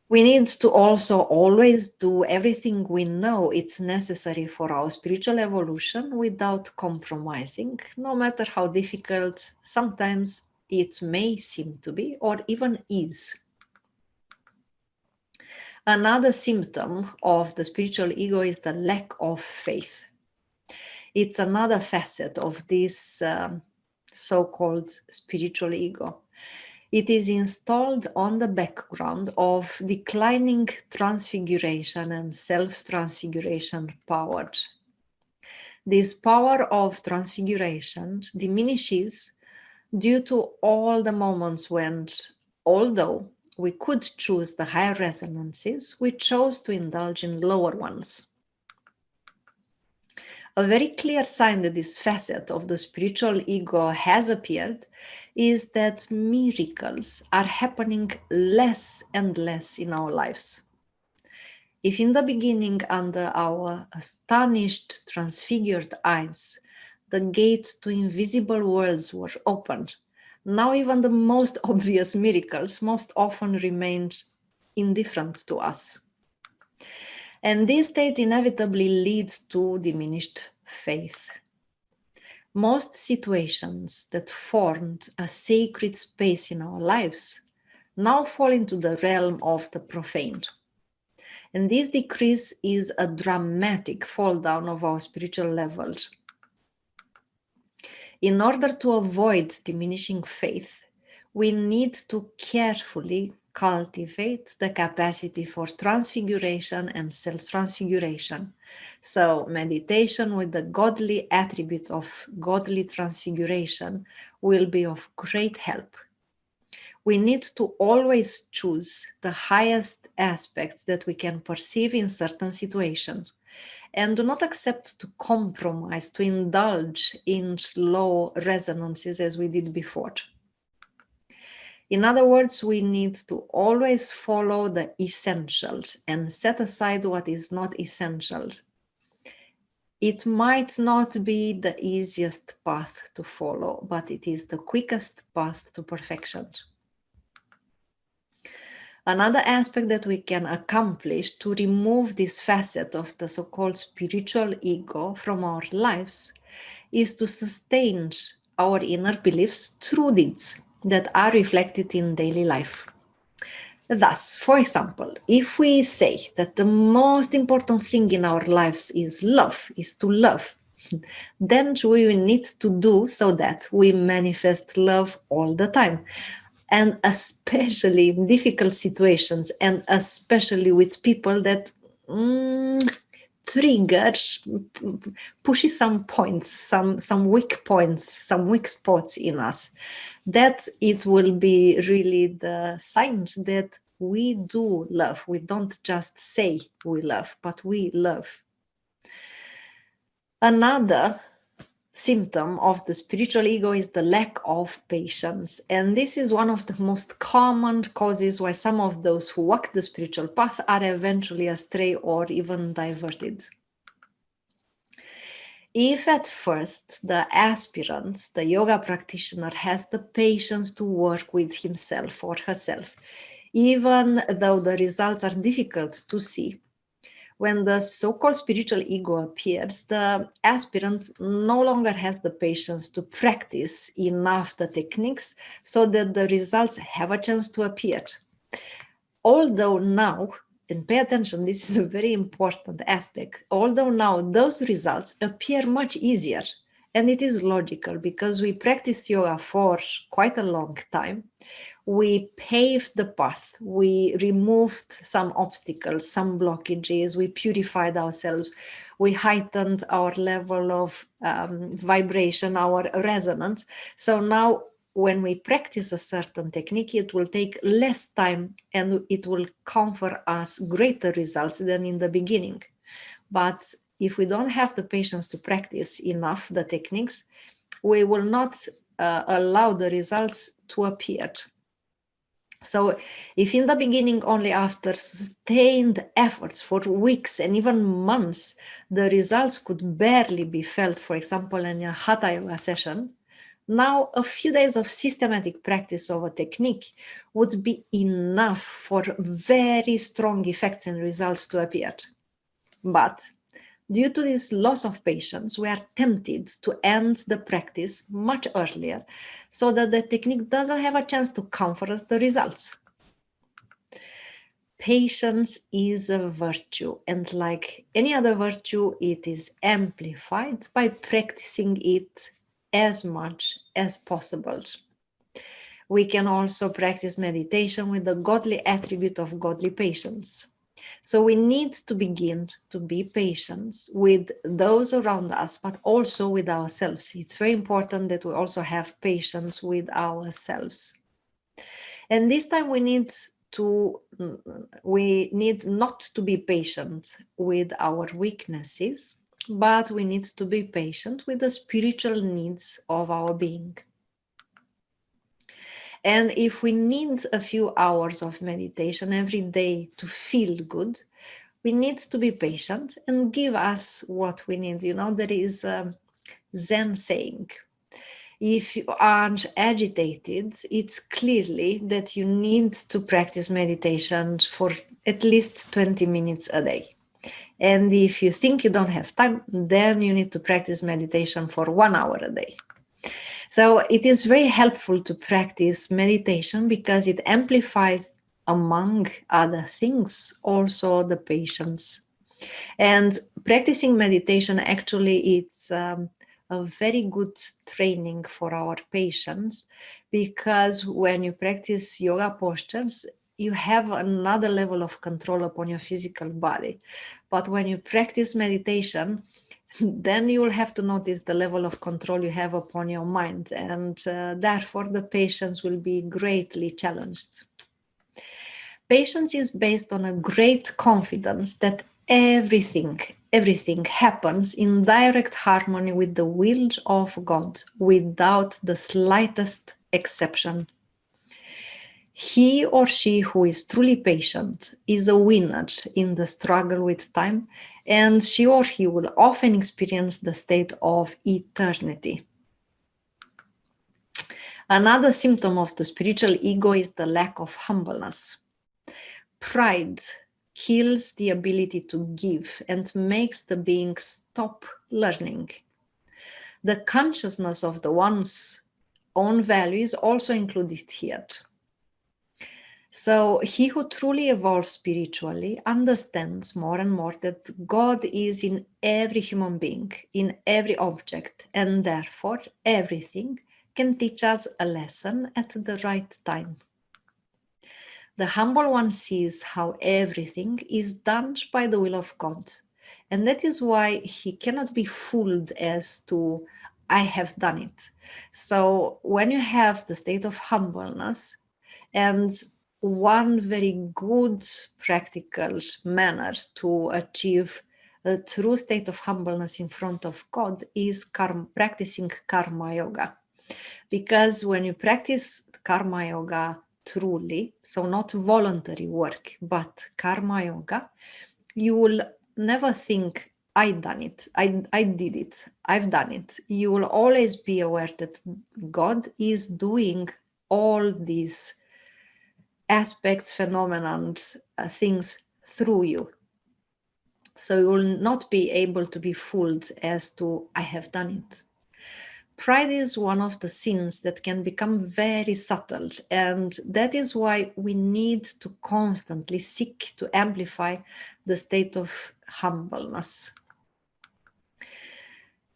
We need to also always do everything we know it's necessary for our spiritual evolution without compromising, no matter how difficult sometimes it may seem to be or even is. Another symptom of the spiritual ego is the lack of faith. It's another facet of this so-called spiritual ego. It is installed on the background of declining transfiguration and self-transfiguration power. This power of transfiguration diminishes due to all the moments when, although we could choose the higher resonances, we chose to indulge in lower ones. A very clear sign that this facet of the spiritual ego has appeared is that miracles are happening less and less in our lives. If in the beginning, under our astonished, transfigured eyes, the gates to invisible worlds were opened, now even the most obvious miracles most often remain indifferent to us. And this state inevitably leads to diminished faith. Most situations that formed a sacred space in our lives now fall into the realm of the profane. And this decrease is a dramatic fall down of our spiritual level. In order to avoid diminishing faith, we need to carefully cultivate the capacity for transfiguration and self-transfiguration. So meditation with the godly attribute of godly transfiguration will be of great help. We need to always choose the highest aspects that we can perceive in certain situations, and do not accept to compromise, to indulge in low resonances as we did before. In other words, we need to always follow the essentials and set aside what is not essential. It might not be the easiest path to follow, but it is the quickest path to perfection. Another aspect that we can accomplish to remove this facet of the so-called spiritual ego from our lives is to sustain our inner beliefs through deeds that are reflected in daily life. Thus, for example, if we say that the most important thing in our lives is to love, then we will need to do so that we manifest love all the time. And especially in difficult situations, and especially with people that triggers, pushes some points, some weak points, some weak spots in us, that it will be really the signs that we do love. We don't just say we love, but we love. Another symptom of the spiritual ego is the lack of patience. And this is one of the most common causes why some of those who walk the spiritual path are eventually astray or even diverted. If at first the aspirant, the yoga practitioner, has the patience to work with himself or herself, even though the results are difficult to see, when the so-called spiritual ego appears, the aspirant no longer has the patience to practice enough the techniques so that the results have a chance to appear. Although now, and pay attention, this is a very important aspect, although now those results appear much easier, and it is logical because we practiced yoga for quite a long time. We paved the path, we removed some obstacles, some blockages, we purified ourselves, we heightened our level of vibration, our resonance. So now when we practice a certain technique, it will take less time and it will confer us greater results than in the beginning. But if we don't have the patience to practice enough the techniques, we will not allow the results to appear. So if in the beginning, only after sustained efforts for weeks and even months, the results could barely be felt, for example, in a hatha yoga session, now a few days of systematic practice of a technique would be enough for very strong effects and results to appear. But due to this loss of patience, we are tempted to end the practice much earlier so that the technique doesn't have a chance to confer us the results. Patience is a virtue, and like any other virtue, it is amplified by practicing it as much as possible. We can also practice meditation with the godly attribute of godly patience. So we need to begin to be patient with those around us, but also with ourselves. It's very important that we also have patience with ourselves. And this time we need not to be patient with our weaknesses, but we need to be patient with the spiritual needs of our being. And if we need a few hours of meditation every day to feel good, we need to be patient and give us what we need. You know, there is a Zen saying, if you are agitated, it's clearly that you need to practice meditation for at least 20 minutes a day. And if you think you don't have time, then you need to practice meditation for 1 hour a day. So it is very helpful to practice meditation because it amplifies, among other things, also the patience. And practicing meditation, actually, it's a very good training for our patience, because when you practice yoga postures, you have another level of control upon your physical body. But when you practice meditation, then you will have to notice the level of control you have upon your mind, and therefore the patience will be greatly challenged. Patience is based on a great confidence that everything happens in direct harmony with the will of God, without the slightest exception. He or she who is truly patient is a winner in the struggle with time, and she or he will often experience the state of eternity. Another symptom of the spiritual ego is the lack of humbleness. Pride kills the ability to give and makes the being stop learning. The consciousness of the one's own value is also included here. So he who truly evolves spiritually understands more and more that God is in every human being, in every object, and therefore everything can teach us a lesson at the right time. The humble one sees how everything is done by the will of God. And that is why he cannot be fooled as to, I have done it. So when you have the state of humbleness, and one very good practical manner to achieve a true state of humbleness in front of God is practicing karma yoga. Because when you practice karma yoga truly, so not voluntary work, but karma yoga, you will never think, I done it, I did it, I've done it. You will always be aware that God is doing all these aspects, phenomena, things through you. So you will not be able to be fooled as to, I have done it. Pride is one of the sins that can become very subtle, and that is why we need to constantly seek to amplify the state of humbleness.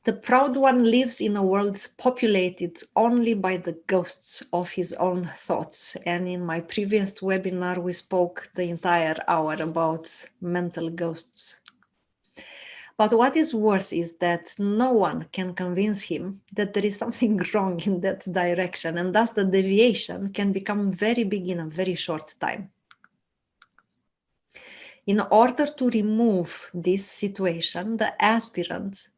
The proud one lives in a world populated only by the ghosts of his own thoughts. And in my previous webinar, we spoke the entire hour about mental ghosts. But what is worse is that no one can convince him that there is something wrong in that direction, and thus the deviation can become very big in a very short time. In order to remove this situation, the aspirant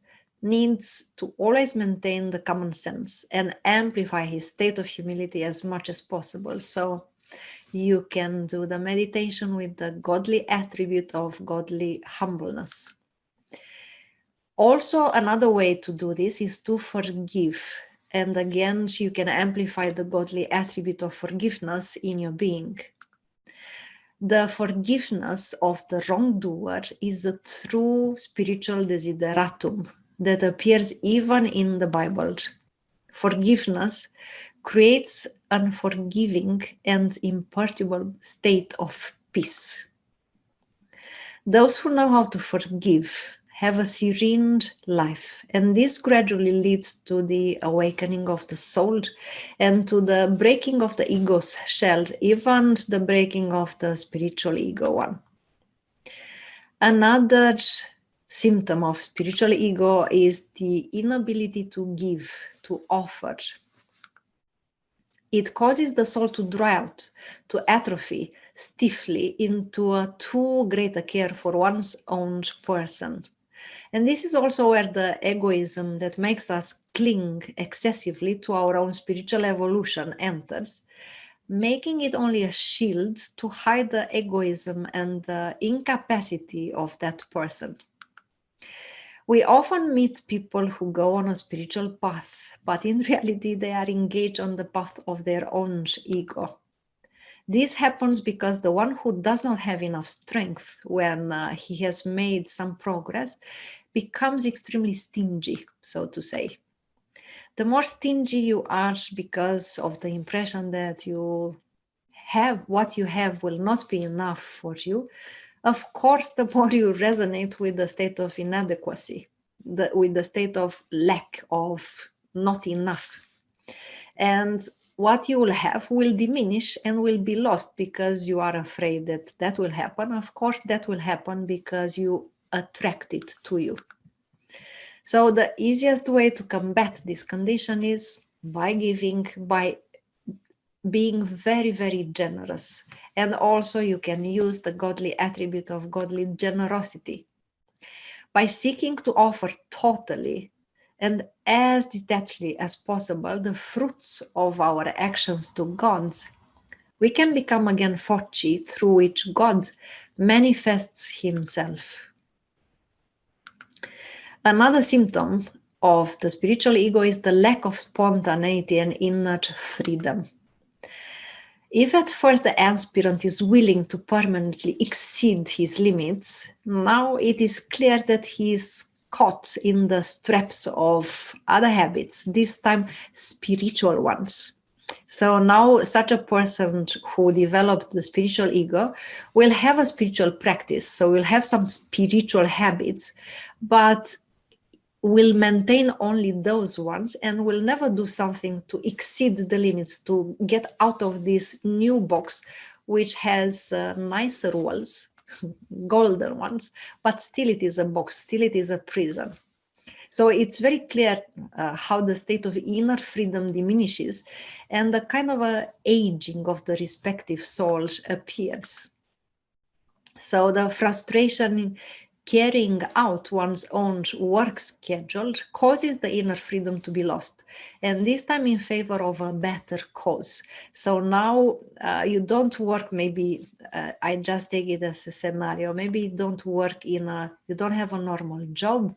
needs to always maintain the common sense and amplify his state of humility as much as possible. So you can do the meditation with the godly attribute of godly humbleness. Also, another way to do this is to forgive. And again, you can amplify the godly attribute of forgiveness in your being. The forgiveness of the wrongdoer is a true spiritual desideratum that appears even in the Bible. Forgiveness creates an unforgiving and imperturbable state of peace. Those who know how to forgive have a serene life, and this gradually leads to the awakening of the soul and to the breaking of the ego's shell, even the breaking of the spiritual ego one. Another symptom of spiritual ego is the inability to give, to offer. It causes the soul to dry out, to atrophy stiffly into a too great a care for one's own person. And this is also where the egoism that makes us cling excessively to our own spiritual evolution enters, making it only a shield to hide the egoism and the incapacity of that person. We often meet people who go on a spiritual path, but in reality, they are engaged on the path of their own ego. This happens because the one who does not have enough strength when he has made some progress becomes extremely stingy, so to say. The more stingy you are because of the impression that you have what you have will not be enough for you, of course, the more you resonate with the state of inadequacy, with the state of lack of not enough. And what you will have will diminish and will be lost because you are afraid that that will happen. Of course, that will happen because you attract it to you. So the easiest way to combat this condition is by giving, by being very, very generous. And also you can use the godly attribute of godly generosity. By seeking to offer totally and as detachedly as possible the fruits of our actions to God, we can become again foci through which God manifests himself. Another symptom of the spiritual ego is the lack of spontaneity and inner freedom. If at first the aspirant is willing to permanently exceed his limits, now it is clear that he is caught in the straps of other habits, this time spiritual ones. So now such a person who developed the spiritual ego will have a spiritual practice, so will have some spiritual habits, but will maintain only those ones and will never do something to exceed the limits, to get out of this new box which has nicer walls, golden ones, but still it is a box, still it is a prison. So it's very clear how the state of inner freedom diminishes and the kind of a aging of the respective souls appears. So the frustration in carrying out one's own work schedule causes the inner freedom to be lost, and this time in favor of a better cause. So now you don't work, maybe I just take it as a scenario, maybe you don't work you don't have a normal job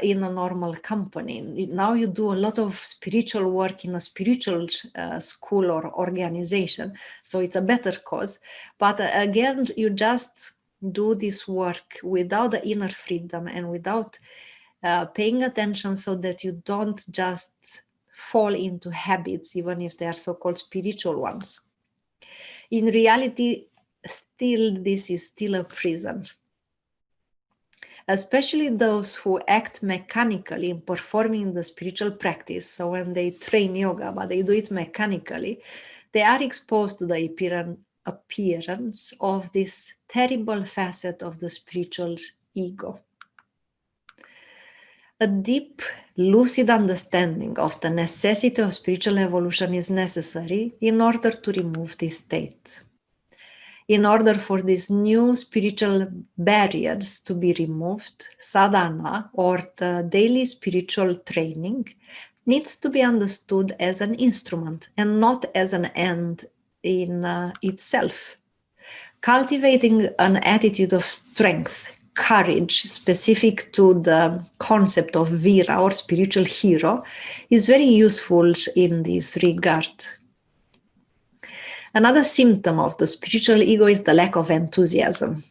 in a normal company. Now you do a lot of spiritual work in a spiritual school or organization, so it's a better cause. But again, you just do this work without the inner freedom and without paying attention, so that you don't just fall into habits, even if they are so-called spiritual ones. In reality, still, this is still a prison. Especially those who act mechanically in performing the spiritual practice. So when they train yoga, but they do it mechanically, they are exposed to the appearance of this terrible facet of the spiritual ego. A deep, lucid understanding of the necessity of spiritual evolution is necessary in order to remove this state. In order for these new spiritual barriers to be removed, sadhana, or the daily spiritual training, needs to be understood as an instrument and not as an end in itself. Cultivating an attitude of strength, courage, specific to the concept of Vira or spiritual hero, is very useful in this regard. Another symptom of the spiritual ego is the lack of enthusiasm.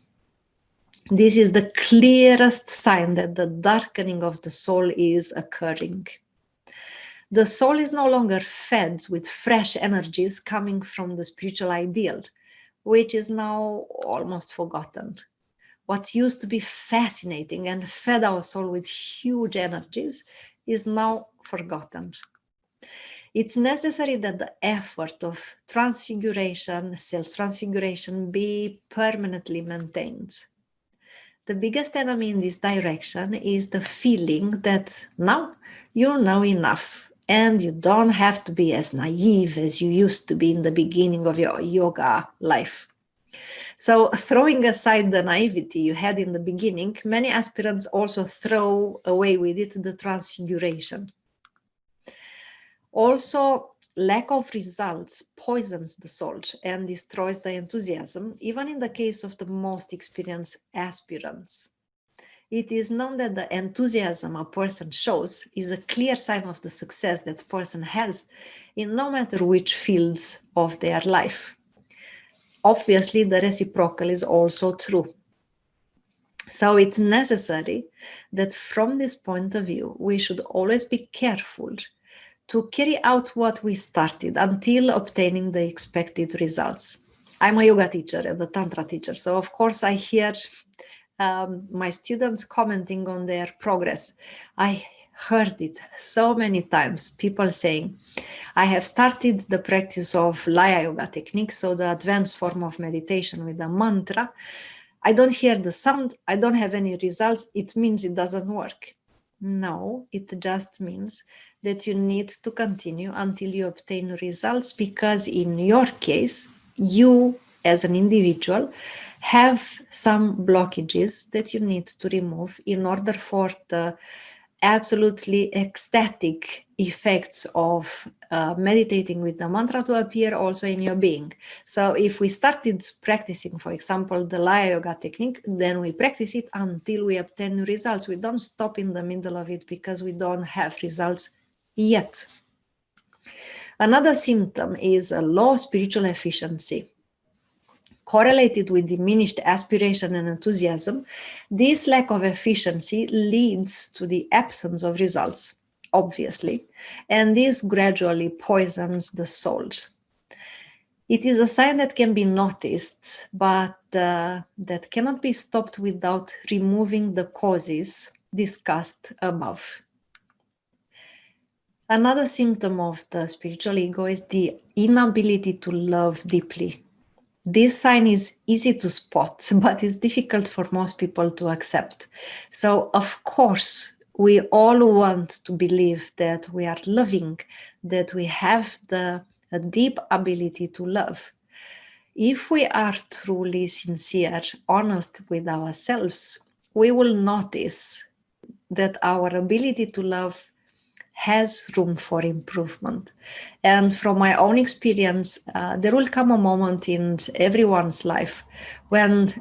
This is the clearest sign that the darkening of the soul is occurring. The soul is no longer fed with fresh energies coming from the spiritual ideal, which is now almost forgotten. What used to be fascinating and fed our soul with huge energies is now forgotten. It's necessary that the effort of transfiguration, self-transfiguration, be permanently maintained. The biggest enemy in this direction is the feeling that now you know enough and you don't have to be as naive as you used to be in the beginning of your yoga life. So, throwing aside the naivety you had in the beginning, many aspirants also throw away with it the transfiguration. Also, lack of results poisons the soul and destroys the enthusiasm, even in the case of the most experienced aspirants. It is known that the enthusiasm a person shows is a clear sign of the success that person has in no matter which fields of their life. Obviously, the reciprocal is also true. So it's necessary that from this point of view, we should always be careful to carry out what we started until obtaining the expected results. I'm a yoga teacher and a tantra teacher, so of course I hear my students commenting on their progress. I heard it so many times, people saying, I have started the practice of Laya yoga technique, so the advanced form of meditation with the mantra. I don't hear the sound, I don't have any results, it means it doesn't work. No, it just means that you need to continue until you obtain results, because in your case, you as an individual have some blockages that you need to remove in order for the absolutely ecstatic effects of meditating with the mantra to appear also in your being. So if we started practicing, for example, the Laya yoga technique, then we practice it until we obtain results. We don't stop in the middle of it because we don't have results yet. Another symptom is a low spiritual efficiency. Correlated with diminished aspiration and enthusiasm, this lack of efficiency leads to the absence of results, obviously, and this gradually poisons the soul. It is a sign that can be noticed, but that cannot be stopped without removing the causes discussed above. Another symptom of the spiritual ego is the inability to love deeply. This sign is easy to spot, but it's difficult for most people to accept. So, of course, we all want to believe that we are loving, that we have a deep ability to love. If we are truly sincere, honest with ourselves, we will notice that our ability to love has room for improvement. And from my own experience, there will come a moment in everyone's life when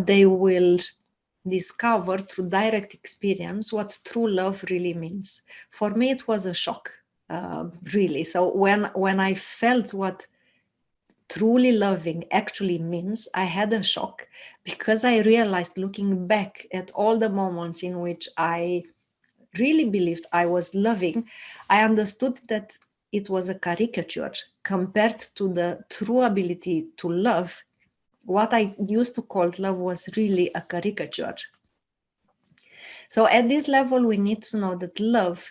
they will discover through direct experience what true love really means. For me, it was a shock, really. So when I felt what truly loving actually means, I had a shock, because I realized, looking back at all the moments in which I really believed I was loving, I understood that it was a caricature compared to the true ability to love. What I used to call love was really a caricature. So at this level, we need to know that love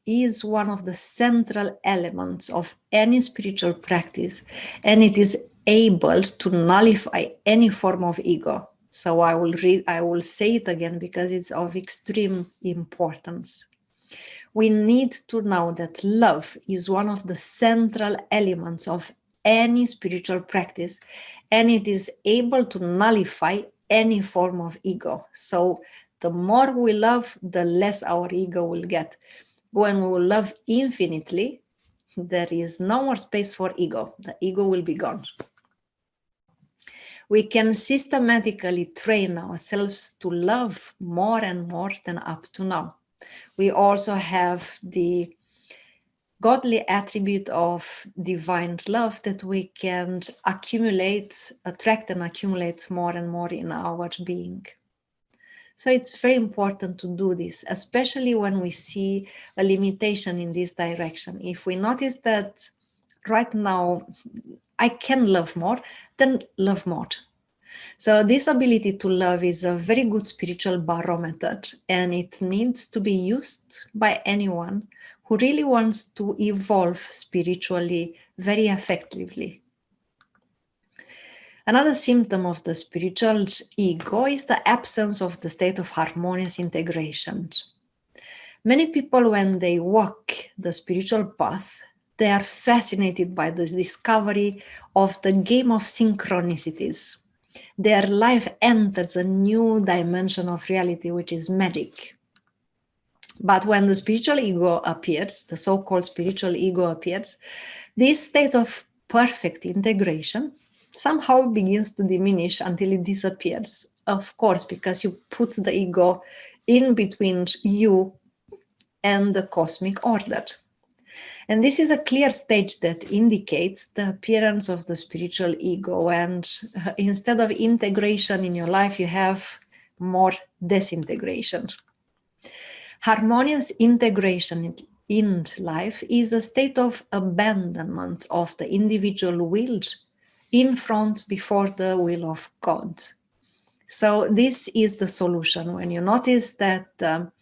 is one of the central elements of any spiritual practice, and it is able to nullify any form of ego. So I will say it again because it's of extreme importance. We need to know that love is one of the central elements of any spiritual practice, and it is able to nullify any form of ego. So the more we love, the less our ego will get. When we will love infinitely, there is no more space for ego. The ego will be gone. We can systematically train ourselves to love more and more than up to now. We also have the godly attribute of divine love that we can attract and accumulate more and more in our being. So it's very important to do this, especially when we see a limitation in this direction. If we notice that right now I can love more, then love more. So this ability to love is a very good spiritual barometer, and it needs to be used by anyone who really wants to evolve spiritually very effectively. Another symptom of the spiritual ego is the absence of the state of harmonious integration. Many people, when they walk the spiritual path, they are fascinated by the discovery of the game of synchronicities. Their life enters a new dimension of reality, which is magic. But when the spiritual ego appears, the so-called spiritual ego appears, this state of perfect integration somehow begins to diminish until it disappears. Of course, because you put the ego in between you and the cosmic order. And this is a clear stage that indicates the appearance of the spiritual ego. And instead of integration in your life, you have more disintegration. Harmonious integration in life is a state of abandonment of the individual will in front before the will of God. So this is the solution. When you notice that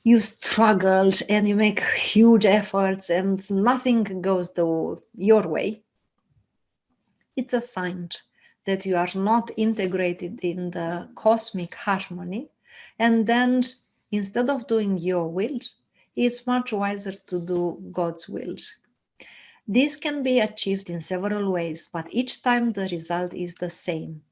you struggled and you make huge efforts and nothing goes your way, it's a sign that you are not integrated in the cosmic harmony. And then instead of doing your will, it's much wiser to do God's will. This can be achieved in several ways, but each time the result is the same.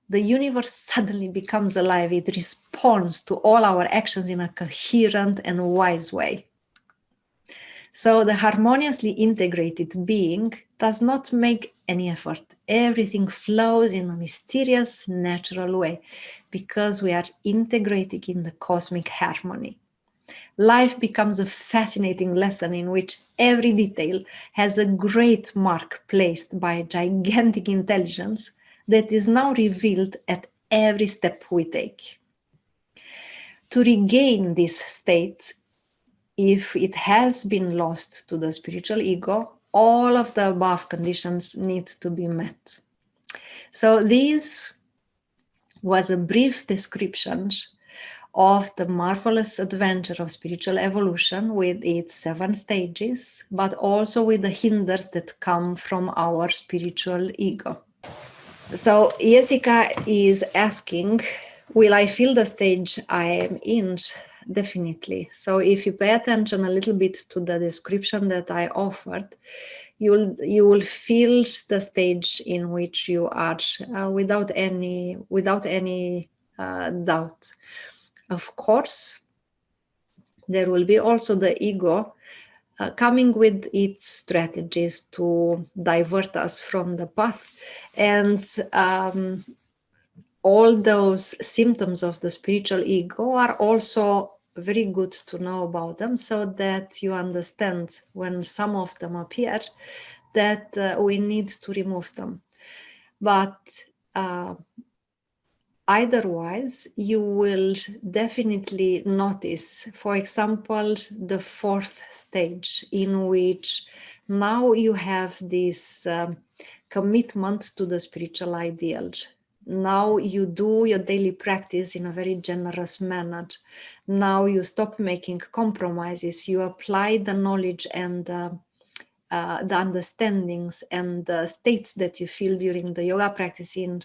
The universe suddenly becomes alive. It responds to all our actions in a coherent and wise way. So the harmoniously integrated being does not make any effort. Everything flows in a mysterious, natural way because we are integrating in the cosmic harmony. Life becomes a fascinating lesson in which every detail has a great mark placed by a gigantic intelligence that is now revealed at every step we take. To regain this state, if it has been lost to the spiritual ego, all of the above conditions need to be met. So this was a brief description of the marvelous adventure of spiritual evolution with its 7 stages, but also with the hinders that come from our spiritual ego. So Jessica is asking, will I feel the stage I am in? Definitely. So if you pay attention a little bit to the description that I offered, you will feel the stage in which you are without any doubt. Of course, there will be also the ego coming with its strategies to divert us from the path, and all those symptoms of the spiritual ego are also very good to know about them, so that you understand when some of them appear that we need to remove them. But otherwise, you will definitely notice, for example, the fourth stage, in which now you have this commitment to the spiritual ideals. Now you do your daily practice in a very generous manner. Now you stop making compromises. You apply the knowledge and the understandings and the states that you feel during the yoga practice in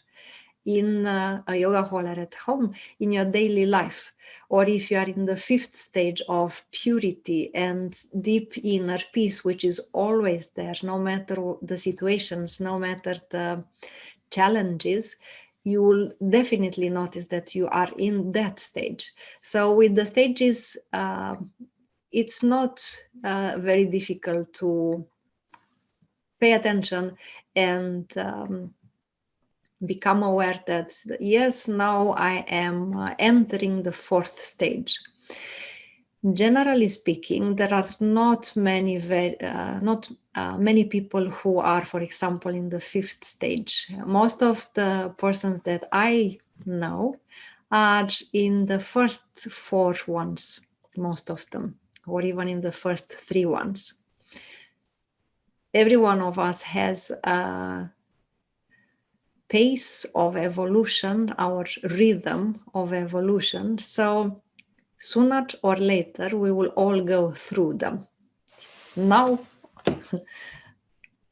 a yoga hall or at home in your daily life. Or if you are in the fifth stage of purity and deep inner peace, which is always there, no matter the situations, no matter the challenges, you will definitely notice that you are in that stage. So with the stages, it's not very difficult to pay attention and become aware that, yes, now I am entering the fourth stage. Generally speaking, there are not many people who are, for example, in the fifth stage. Most of the persons that I know are in the first four ones, most of them, or even in the first three ones. Every one of us has a pace of evolution, our rhythm of evolution. So sooner or later, we will all go through them. Now,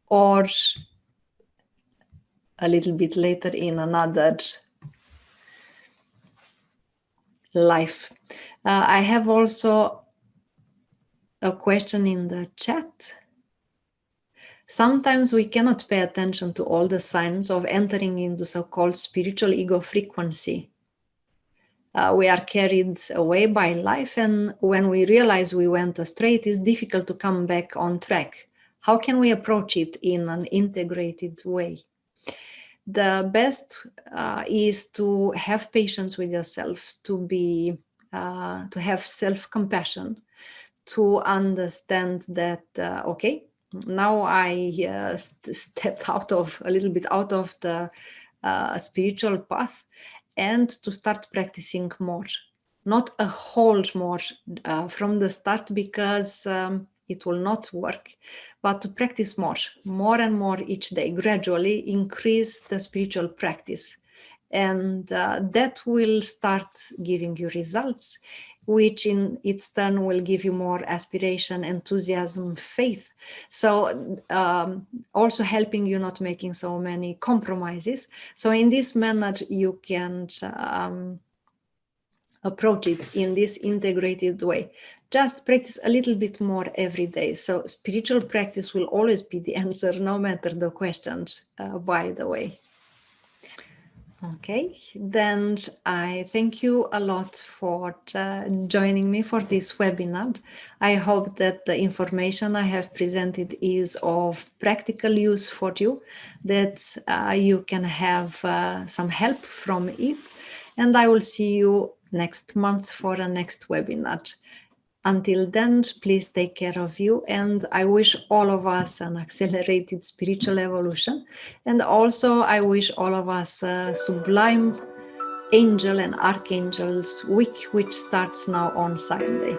or a little bit later in another life. I have also a question in the chat. Sometimes we cannot pay attention to all the signs of entering into so-called spiritual ego frequency. We are carried away by life, and when we realize we went astray, it is difficult to come back on track. How can we approach it in an integrated way? The best is to have patience with yourself, to have self-compassion, to understand that, okay, now I stepped a little bit out of the spiritual path, and to start practicing more. Not a whole more from the start, because it will not work, but to practice more and more each day, gradually increase the spiritual practice. And that will start giving you results, which in its turn will give you more aspiration, enthusiasm, faith. So also helping you not making so many compromises. So in this manner, you can approach it in this integrated way. Just practice a little bit more every day. So spiritual practice will always be the answer, no matter the questions, by the way. Okay, then I thank you a lot for joining me for this webinar. I hope that the information I have presented is of practical use for you, that you can have some help from it, and I will see you next month for a next webinar. Until then, please take care of you, and I wish all of us an accelerated spiritual evolution, and also I wish all of us a sublime angel and archangel's week, which starts now on Sunday.